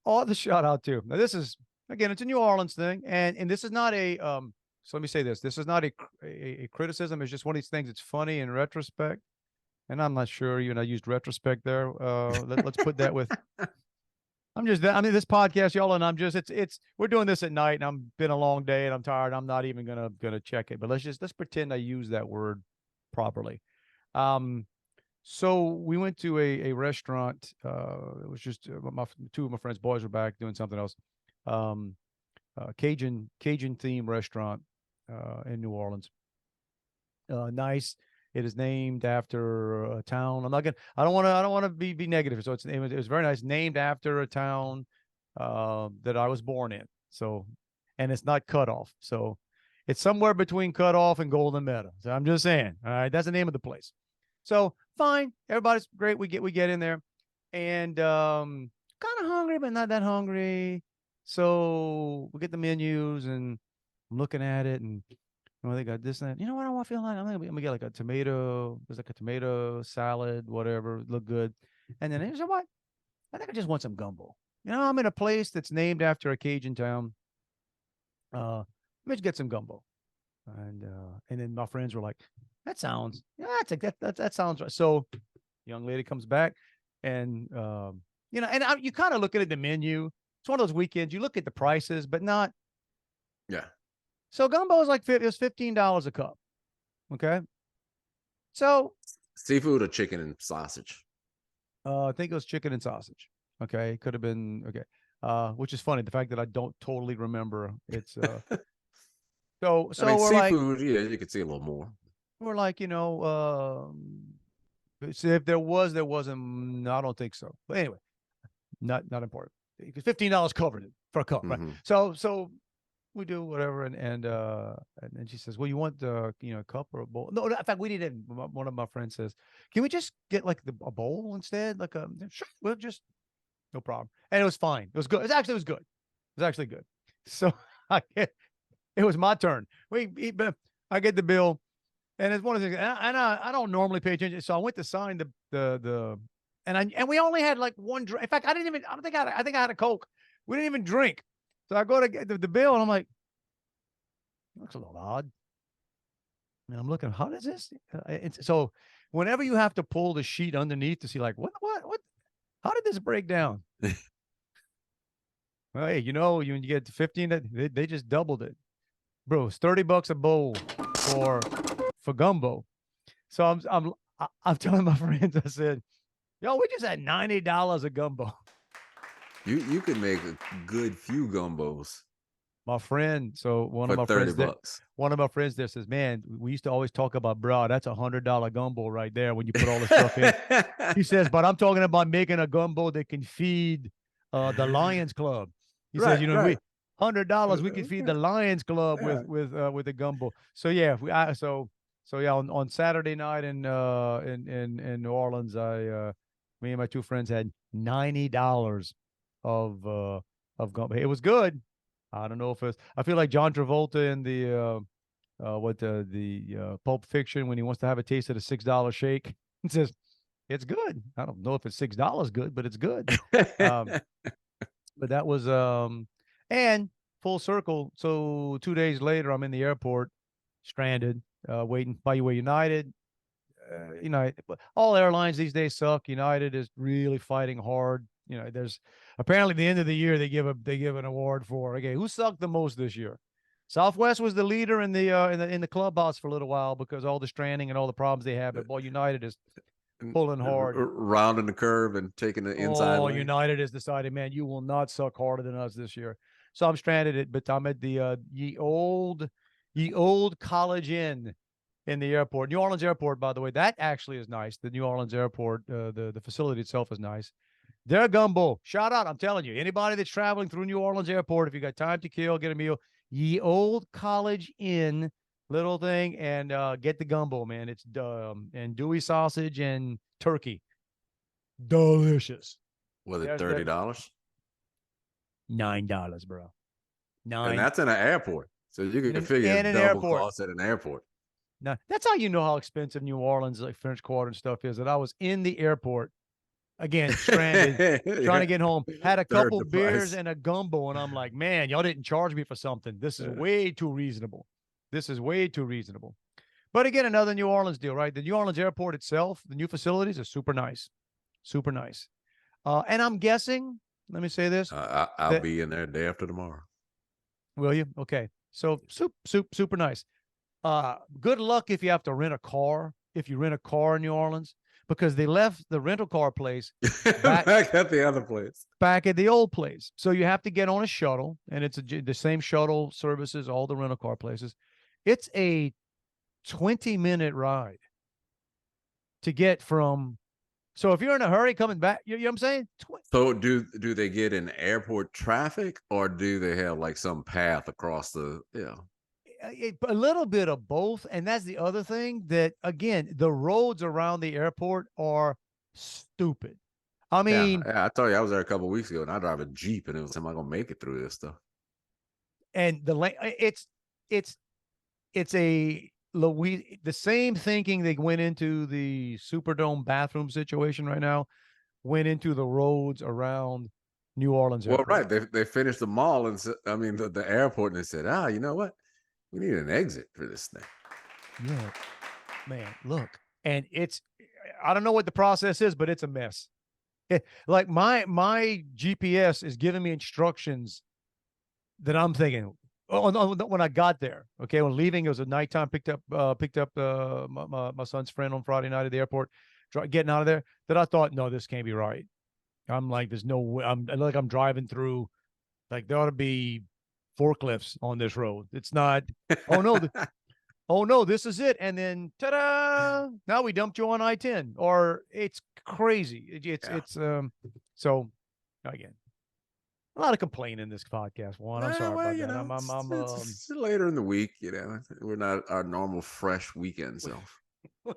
the shout out to. Now this is again, it's a New Orleans thing, and this is not a so let me say this. This is not a criticism. It's just one of these things. It's funny in retrospect. And I'm not sure even I used retrospect there. Let's put that with I mean, this podcast, y'all, and we're doing this at night, and I'm been a long day and I'm tired. I'm not even gonna check it, but let's pretend I use that word properly. So we went to a restaurant. It was just two of my friends' boys were back doing something else. Cajun themed restaurant in New Orleans. Nice. It is named after a town. I don't want to be negative. So it was very nice. Named after a town that I was born in. So, and it's not Cut Off. So it's somewhere between Cut Off and Golden Meadow. So I'm just saying. All right, that's the name of the place. So fine, everybody's great. We get in there, and kind of hungry, but not that hungry. So we get the menus, and I'm looking at it, and they got this and that. You know what I want to feel like? I'm gonna get like a tomato. There's like a tomato salad, whatever. Look good. And then he said, "What? I think I just want some gumbo. I'm in a place that's named after a Cajun town. Let me just get some gumbo." And then my friends were like, "That sounds that sounds right." So, young lady comes back, and you kind of looking at the menu. It's one of those weekends you look at the prices, but not. Yeah. So gumbo is it was $15 a cup. Okay. So Seafood or chicken and sausage? I think it was chicken and sausage. Okay. Could have been okay. Which is funny, the fact that I don't totally remember. It's so I mean, we're seafood, yeah, you could see a little more. We're like, see if there wasn't. No, I don't think so. But anyway, not important. Because $15 covered it for a cup, right? So we do whatever, and then she says, "Well, you want a cup or a bowl?" No, in fact, we didn't. One of my friends says, "Can we just get like a bowl instead?" Like sure, we'll just no problem. And it was fine. It was good. It was good. It was actually good. So it was my turn. I get the bill, and it's one of the things. And I don't normally pay attention, so I went to sign and we only had like one drink. In fact, I think I had a Coke. We didn't even drink. So I go to get the bill, and I'm like, looks a little odd. And I'm looking, how does this? So whenever you have to pull the sheet underneath to see, like, what, how did this break down? Well, hey, you get to 15, they just doubled it, bro. It's $30 a bowl for gumbo. So I'm telling my friends, I said, yo, we just had $90 a gumbo. You could make a good few gumbos. My friend, so one of my friends there says, "Man, we used to always talk about, bro, that's $100 gumbo right there when you put all the stuff in." He says, "But I'm talking about making a gumbo that can feed the Lions Club." He says, $100 we can feed the Lions Club with the gumbo. So yeah, on Saturday night in New Orleans, me and my two friends had $90 of gumbo. It was good. I don't know if I feel like John Travolta in the Pulp Fiction when he wants to have a taste of the $6 shake. He says it's good. I don't know if it's $6 good, but it's good. But that was and full circle. So 2 days later, I'm in the airport, stranded, waiting by United. All airlines these days suck. United is really fighting hard. There's apparently the end of the year they give an award for, okay, who sucked the most this year. Southwest was the leader in the clubhouse for a little while because all the stranding and all the problems they have. But boy, United is pulling hard, rounding the curve and taking the inside lane. United has decided, man, you will not suck harder than us this year. So I'm stranded but I'm at the ye old College Inn in the airport. New Orleans Airport, by the way, that actually is nice. The New Orleans Airport, the facility itself is nice. Their gumbo, shout out! I'm telling you, anybody that's traveling through New Orleans Airport, if you got time to kill, get a meal. Ye old College Inn, little thing, and get the gumbo, man. It's and Dewey sausage and turkey, delicious. Was it $30? $9, bro. $9, and that's in an airport, so you can figure it's double cost at an airport. Now that's how you know how expensive New Orleans, like French Quarter and stuff, is. That I was in the airport. Again, stranded, trying to get home. Had a couple beers and a gumbo, and I'm like, man, y'all didn't charge me for something. This is way too reasonable. This is way too reasonable. But again, another New Orleans deal, right? The New Orleans airport itself, the new facilities are super nice. Super nice. And I'm guessing, let me say this. I'll be in there day after tomorrow. Will you? Okay. So super nice. Good luck if you have to rent a car, if you rent a car in New Orleans. Because they left the rental car place back at the other place, back at the old place. So you have to get on a shuttle, and it's the same shuttle services, all the rental car places. It's a 20-minute ride to get from. So if you're in a hurry coming back, you know what I'm saying? So do they get in airport traffic, or do they have like some path across the, a little bit of both. And that's the other thing, that again, the roads around the airport are stupid. I mean, I told you I was there a couple of weeks ago, and I drive a Jeep, and it was, am I gonna make it through this stuff? And it's the same thinking they went into the Superdome bathroom situation right now went into the roads around New Orleans airport. Well, right, they finished the mall, and the airport, and they said, you know what? We need an exit for this thing. Yeah, man, look. And I don't know what the process is, but it's a mess. Like my GPS is giving me instructions that I'm thinking, when I got there, okay, when leaving, it was a nighttime, picked up my son's friend on Friday night at the airport, getting out of there, that I thought, no, this can't be right. I'm like, there's no way. I'm driving through, like, there ought to be forklifts on this road. It's not. Oh no, this is it. And then ta-da! Now we dumped you on I-10. Or it's crazy. So again, a lot of complaining in this podcast, Juan. I'm sorry about that. It's later in the week, we're not our normal fresh weekend self. We're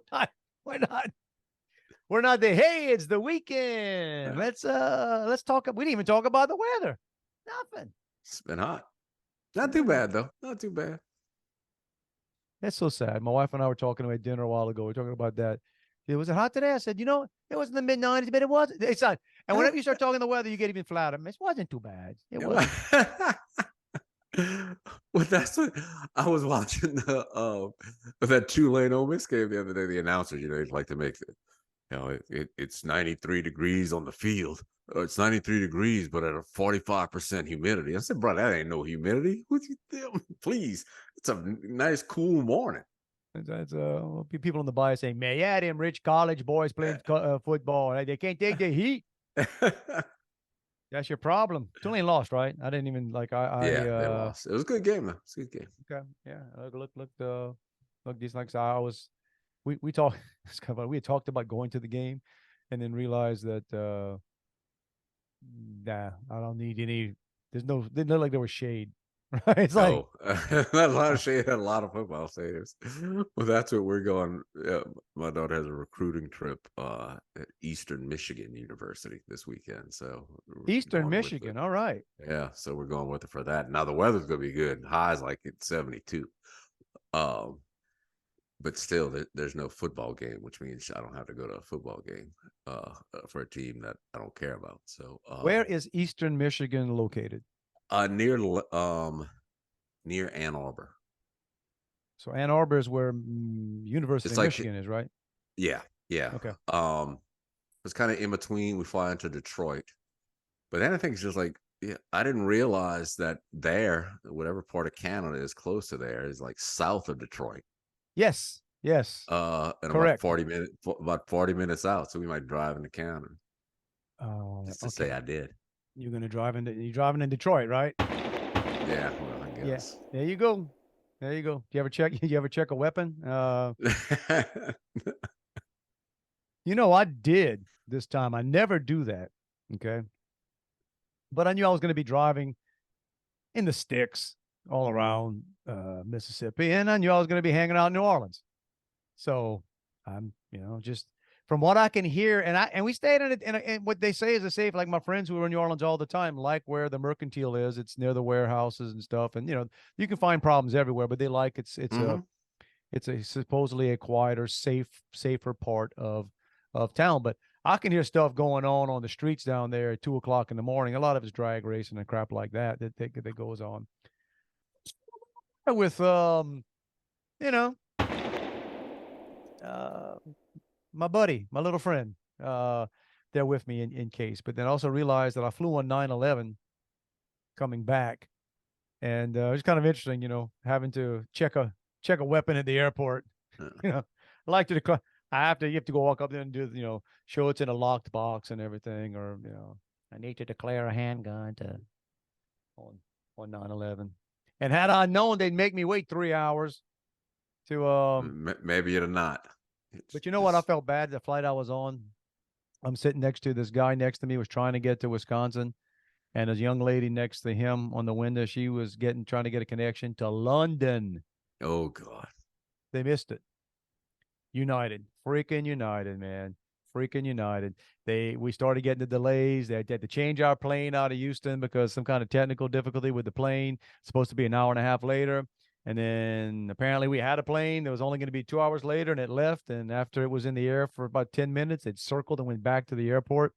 not the, hey, it's the weekend. Let's talk. We didn't even talk about the weather. Nothing. It's been hot. Not too bad, though. Not too bad. That's so sad. My wife and I were talking about dinner a while ago. We were talking about that. Was it hot today? I said, it was in the mid-90s, but it was. It's not. And whenever you start talking the weather, you get even flatter. It wasn't too bad. It wasn't. Well, that's what I was watching that Tulane Ole Miss game the other day. The announcers, they'd like to make it. It's 93 degrees on the field. It's 93 degrees, but at a 45% humidity. I said, bro, that ain't no humidity. What you doing? Please, it's a nice, cool morning. That's people on the bias saying, man, yeah, them rich college boys playing football. They can't take the heat. That's your problem. Tulane lost, right? I didn't even they lost. It was a good game, though. It's a good game. Okay, yeah. Look, these like I was. We talked. It's kind of funny. We had talked about going to the game, and then realized that I don't need any. There's no. Didn't look like there was shade. Right? It's a lot of shade at a lot of football stadiums. Well, that's what we're going. My daughter has a recruiting trip at Eastern Michigan University this weekend. So Eastern Michigan, all right. Yeah, so we're going with it for that. Now the weather's going to be good. Highs like it's 72. But still, there's no football game, which means I don't have to go to a football game for a team that I don't care about. So, where is Eastern Michigan located? Near Ann Arbor. So Ann Arbor is where University It's of like Michigan is, right? yeah, yeah. Okay. It's kind of in between. We fly into Detroit, but then I think it's just like yeah, I didn't realize that there, whatever part of Canada is close to there, is like south of Detroit. Yes. Yes. And Correct. about 40 minutes out. So we might drive into Canada just to say Okay. I did. You're driving in Detroit, right? Yeah, well, I Yeah. guess. There you go. There you go. Do you ever check? You ever check a weapon? I did this time. I never do that. Okay. But I knew I was going to be driving in the sticks all around Mississippi, and I knew I was going to be hanging out in New Orleans. So I'm, just from what I can hear, and we stayed in it, and what they say is a safe. Like my friends who are in New Orleans all the time, like where the Mercantile is. It's near the warehouses and stuff, and you can find problems everywhere, but they like it's a supposedly a quieter, safer part of town. But I can hear stuff going on the streets down there at 2 o'clock in the morning. A lot of it's drag racing and crap like that goes on. With you know, uh, my buddy, my little friend, there with me in case. But then also realized that I flew on 9/11 coming back, and it was kind of interesting, having to check a weapon at the airport. I like to declare. You have to go walk up there and do, show it's in a locked box and everything, or I need to declare a handgun on 9/11. And had I known they'd make me wait 3 hours to Maybe you're not. but you know what? I felt bad. The flight I was on, I'm sitting next to this guy next to me was trying to get to Wisconsin, and this young lady next to him on the window, she was trying to get a connection to London. Oh God. They missed it. United, freaking United, man, freaking United. We started getting the delays. They had to change our plane out of Houston because some kind of technical difficulty with the plane. It's supposed to be an hour and a half later. And then apparently we had a plane that was only going to be 2 hours later, and it left. And after it was in the air for about 10 minutes, it circled and went back to the airport.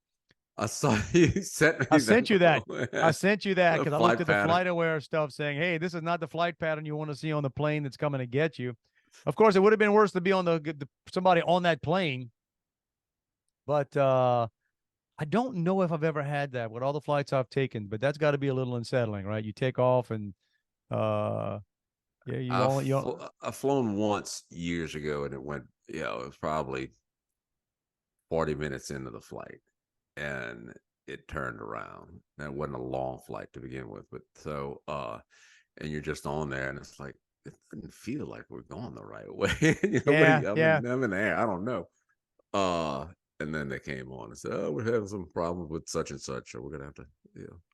I saw you sent me I sent you that. I sent you that The because I flight looked at the pattern. flight aware stuff saying, hey, this is not the flight pattern you want to see on the plane that's coming to get you. Of course, it would have been worse to be on somebody on that plane. But I don't know if I've ever had that with all the flights I've taken, but that's got to be a little unsettling, right? You take off and I've flown once years ago, and it was probably 40 minutes into the flight, and it turned around. And it wasn't a long flight to begin with, but and you're just on there, and it's like it didn't feel like we're going the right way. I'm in the air. I don't know. And then they came on and said, "Oh, we're having some problems with such and such, so we're gonna have to,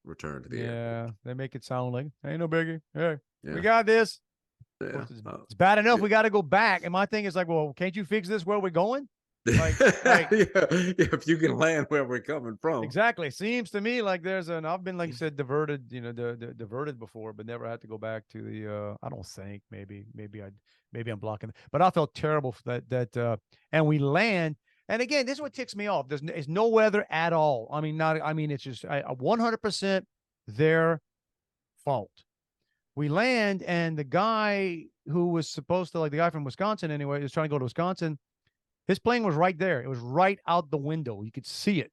return to the airport." Yeah, they make it sound like ain't no biggie. Hey, Yeah. we got this. Yeah. It's bad enough we got to go back. And my thing is like, well, can't you fix this where we're going? Like if you can land where we're coming from. Exactly. Seems to me like I've been, like you said, diverted, diverted before, but never had to go back to the, I don't think maybe I'm blocking, but I felt terrible for that, and we land. And again, this is what ticks me off. There's no weather at all. It's just 100% their fault. We land, and the guy who was supposed to, like the guy from Wisconsin anyway, was trying to go to Wisconsin. His plane was right there. It was right out the window. You could see it.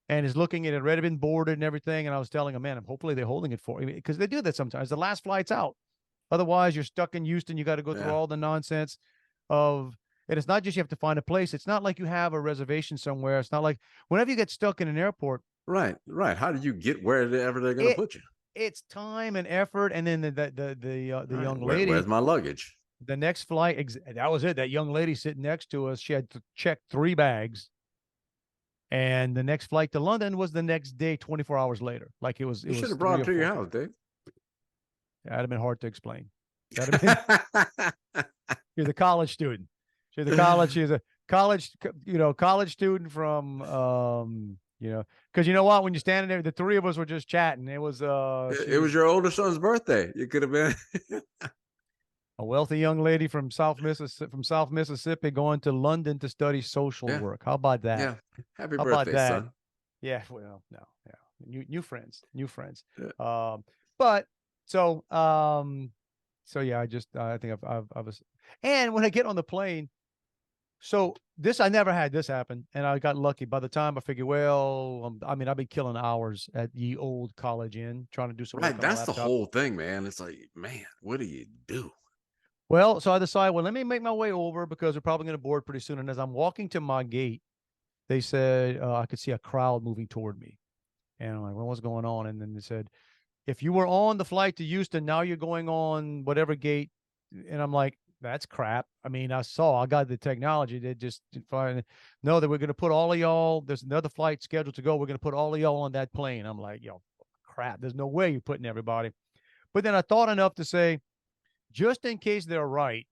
And is looking at it, already been boarded and everything. And I was telling him, man, hopefully they're holding it for you, because they do that sometimes. The last flight's out. Otherwise, you're stuck in Houston. You got to go through all the nonsense and it's not just you have to find a place. It's not like you have a reservation somewhere. It's not like whenever you get stuck in an airport. Right. How do you get wherever they're going to put you? It's time and effort. And then the young lady. Where's my luggage? The next flight, that was it. That young lady sitting next to us, she had to check 3 bags. And the next flight to London was the next day, 24 hours later. Like it was. You should have brought it to your house, Dave. That'd have been hard to explain. That'd have been. She's a college student. She's a college student from, because you know what? When you're standing there, the 3 of us were just chatting. It was. It was your older son's birthday. You could have been. A wealthy young lady from South Mississippi going to London to study social work. How about that? Yeah. Happy birthday, son. Yeah. Well, no. Yeah. New friends. Yeah. But so yeah, I think I was, And when I get on the plane, so this, I never had this happen, and I got lucky. By the time I figured, well, I mean, I've been killing hours at the old College Inn trying to do some work Right. on a That's the laptop. whole thing, man. It's like, man, what do you do? Well, so I decided, well, let me make my way over because we're probably going to board pretty soon. And as I'm walking to my gate, they said I could see a crowd moving toward me. And I'm like, well, what's going on? And then they said, if you were on the flight to Houston, now you're going on whatever gate. And I'm like, that's crap. I mean, I got the technology. They just find no, that we're going to put all of y'all. There's another flight scheduled to go. We're going to put all of y'all on that plane. I'm like, yo, crap. There's no way you're putting everybody. But then I thought enough to say, just in case they're right,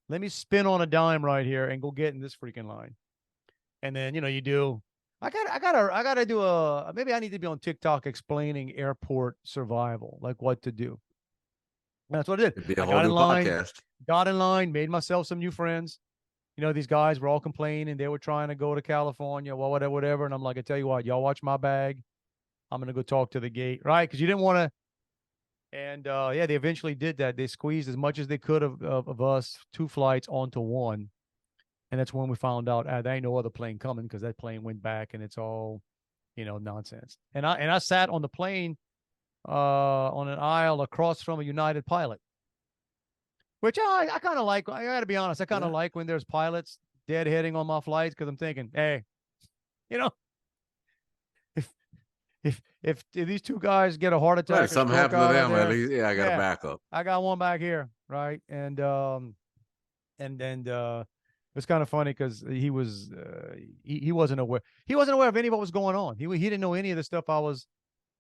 let me spin on a dime right here and go get in this freaking line. And then, you do. I gotta do maybe I need to be on TikTok explaining airport survival, like what to do. And that's what I did. It'd be a I whole new podcast. got in line, made myself some new friends. These guys were all complaining. They were trying to go to California, well, whatever. And I'm like, I tell you what, y'all watch my bag. I'm going to go talk to the gate, right? Because you didn't want to. And yeah, they eventually did that. They squeezed as much as they could of us, 2 flights onto one. And that's when we found out there ain't no other plane coming because that plane went back and it's all, nonsense. And I sat on the plane on an aisle across from a United pilot, which I kind of like. I got to be honest. I kind of like when there's pilots deadheading on my flights because I'm thinking, hey, if these 2 guys get a heart attack, Right, something happened to them, at least, I got a backup. I got one back here, right? And it's kind of funny because he was he wasn't aware. He wasn't aware of any of what was going on. He didn't know any of the stuff I was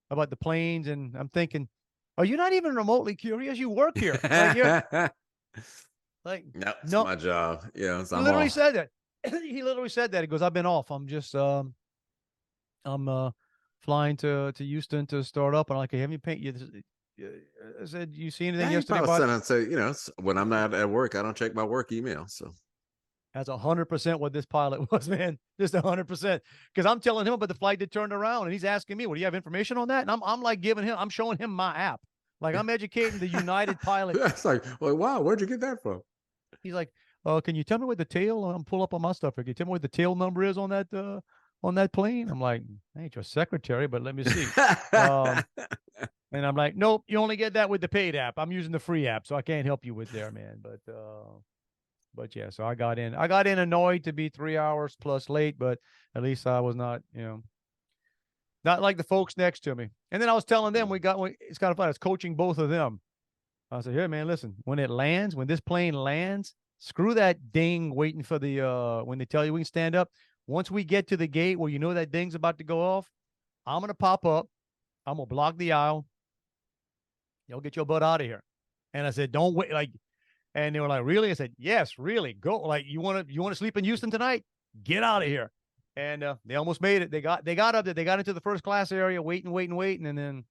about the planes. And I'm thinking, are you not even remotely curious? You work here, like no, it's no, my job. Yeah, he literally said that. He literally said that. He goes, I've been off. I'm just I'm flying to Houston to start up. And I'm like, hey, have you paint you? I said, you see anything yesterday? I say, when I'm not at work, I don't check my work email. So that's 100% what this pilot was, man. Just 100%. Because I'm telling him about the flight that turned around, and he's asking me, well, do you have information on that? And I'm like I'm showing him my app. Like I'm educating the United pilot. That's like, well, wow, where'd you get that from? He's like, can you tell me what the tail? I'm pull up on my stuff. Can you tell me what the tail number is on that plane? I'm like, I ain't your secretary, but let me see. And I'm like, nope, you only get that with the paid app. I'm using the free app, so I can't help you with there, man. But yeah, so I got in annoyed to be 3 hours plus late, but at least I was not, not like the folks next to me. And then I was telling them it's kind of fun. I was coaching both of them. I said, hey man, listen, when this plane lands, screw that ding waiting for the when they tell you we can stand up. Once we get to the gate where that ding's about to go off, I'm gonna pop up. I'm gonna block the aisle. You'll get your butt out of here. And I said, don't wait. And they were like, really? I said, yes, really. Go. Like, you want to sleep in Houston tonight? Get out of here. And they almost made it. They got up there. They got into the first class area, waiting. And then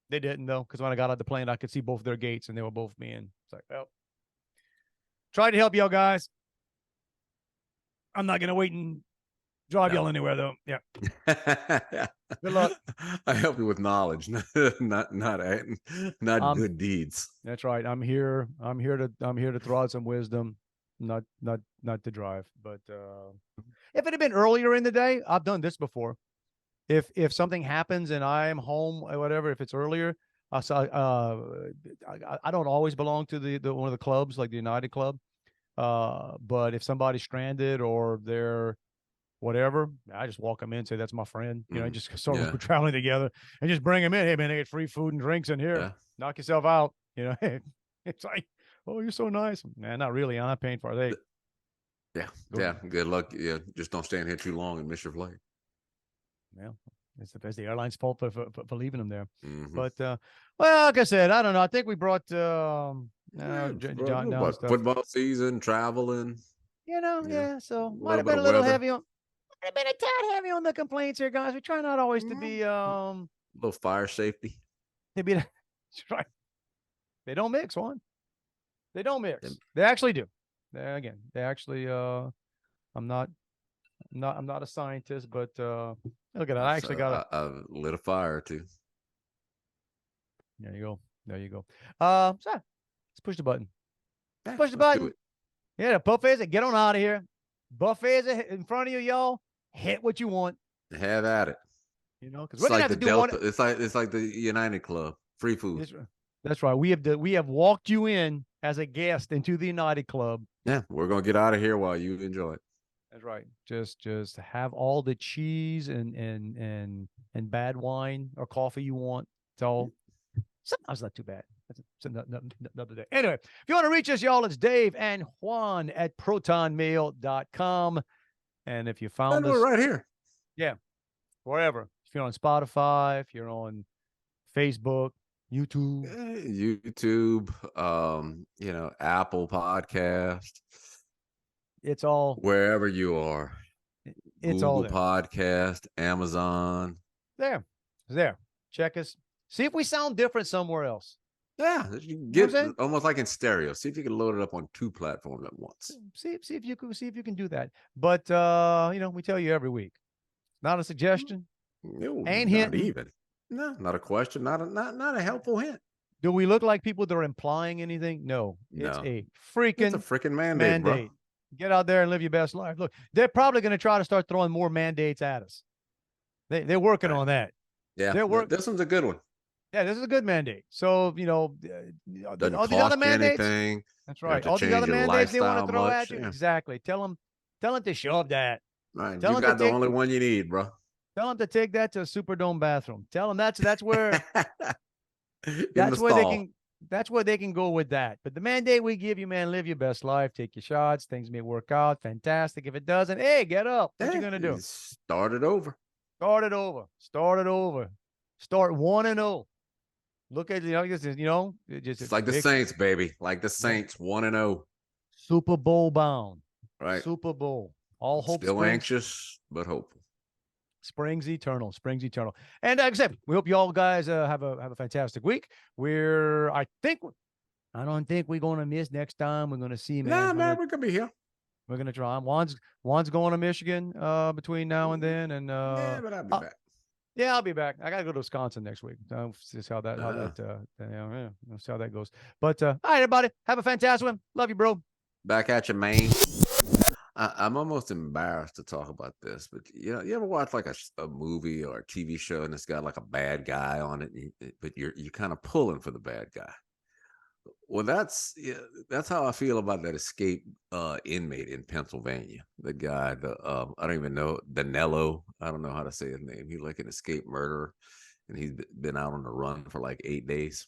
they didn't, though, because when I got out the plane, I could see both their gates, and they were both me. And it's like, well, tried to help y'all guys. I'm not going to wait and drive y'all anywhere, though. Yeah. Good luck. I help you with knowledge, not good deeds. That's right. I'm here to throw out some wisdom, not to drive. But if it had been earlier in the day, I've done this before. If something happens and I'm home or whatever, if it's earlier, I don't always belong to the one of the clubs like the United Club. But if somebody's stranded or they're whatever, I just walk them in and say, that's my friend. Just sort of traveling together and just bring them in. Hey man, they get free food and drinks in here. Yeah. Knock yourself out. It's like, oh, you're so nice. Man, not really. I'm not paying for it. Yeah. Good luck. Yeah. Just don't stay in here too long and miss your flight. Yeah. It's the airline's fault for leaving them there. Mm-hmm. But, well, like I said, I don't know. I think we brought, John down stuff. Football season, traveling. Yeah. So might have been a little heavy on. I've been a tad heavy on the complaints here, guys. We try not always to be a little fire safety. That's right. They don't mix, Juan. They don't mix. They actually do. They actually I'm not a scientist, but look at that. I actually got I lit a fire too. There you go. So let's push the button. Yeah, Push the let's do button. it. Yeah, the buffets. Get on out of here. Buffets in front of you, y'all. Hit what you want. Have at it. Because we're It's gonna like have the to do one. Delta. It's like the United Club. Free food. That's right. We have walked you in as a guest into the United Club. Yeah, we're gonna get out of here while you enjoy it. That's right. Just have all the cheese and bad wine or coffee you want. It's all sometimes not too bad. That's another day. Anyway, if you want to reach us, y'all, it's Dave and Juan at protonmail.com. And if you found us right here. Yeah, wherever. If you're on Spotify, if you're on Facebook, YouTube, YouTube, Apple Podcast. it's all wherever you are. It's Google all there. Podcast, Amazon. There. Check us. See if we sound different somewhere else. Yeah, you can get almost like in stereo. See if you can load it up on 2 platforms at once. See if you can do that. But we tell you every week. Not a suggestion. No, ain't not hinting. even. No, not a question. Not a helpful hint. Do we look like people that are implying anything? No. It's a freaking mandate. Bro. Get out there and live your best life. Look, they're probably going to try to start throwing more mandates at us. They're working on that. Yeah, this one's a good one. Yeah, this is a good mandate. So, doesn't all these cost other mandates. anything. That's right. All these other mandates they want to throw at you. Yeah. Exactly. Tell them to shove that. Right. You got the only one you need, bro. Tell them to take that to a Superdome bathroom. Tell them that's where that's where they can go with that. But the mandate we give you, man, live your best life, take your shots. Things may work out. Fantastic. If it doesn't, hey, get up. What you gonna do? Start it over. Start 1-0. Look at it's like the Saints, baby. Like the Saints, 1-0. Super Bowl bound. Right. Super Bowl. All hope. Still anxious, but hopeful. Springs eternal. And like I said, we hope you all guys have a fantastic week. I don't think we're gonna miss next time. We're gonna see, man. Man, we're gonna be here. We're gonna try. Juan's going to Michigan between now and then, and yeah, but I'll be back. Yeah, I'll be back. I gotta go to Wisconsin next week. See how that see how that goes. But all right, everybody, have a fantastic one. Love you, bro. Back at you, man. I'm almost embarrassed to talk about this, but you ever watch like a movie or a TV show and it's got like a bad guy on it, but you're kind of pulling for the bad guy. Well, that's how I feel about that escaped inmate in Pennsylvania. The guy, I don't even know, Danilo. I don't know how to say his name. He's like an escaped murderer, and he's been out on the run for like 8 days.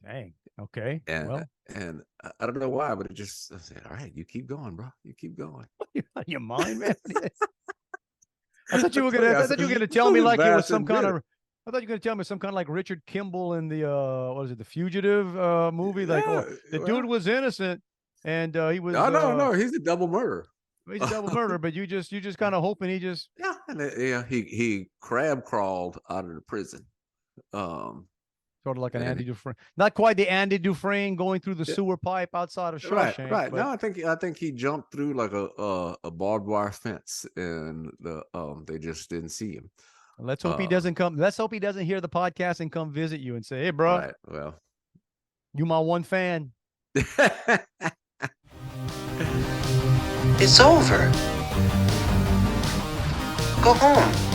Dang. Okay. And I don't know why, but I said, all right, you keep going, bro. You keep going. You're out of your mind, man. I thought you were gonna tell me like it was some kind of. I thought you were going to tell me some kind of like Richard Kimball in the the Fugitive movie. The dude was innocent, and he was. No, he's a double murderer. He's a double murderer, but you just kind of hoping he just. Yeah, he crab crawled out of the prison. Sort of like an Andy Dufresne, not quite the Andy Dufresne going through the sewer pipe outside of Shawshank. Right. No, I think he jumped through like a barbed wire fence, and they just didn't see him. Let's hope he doesn't come. Let's hope he doesn't hear the podcast and come visit you and say, "Hey, bro, right, well, you my one fan." It's over. Go home.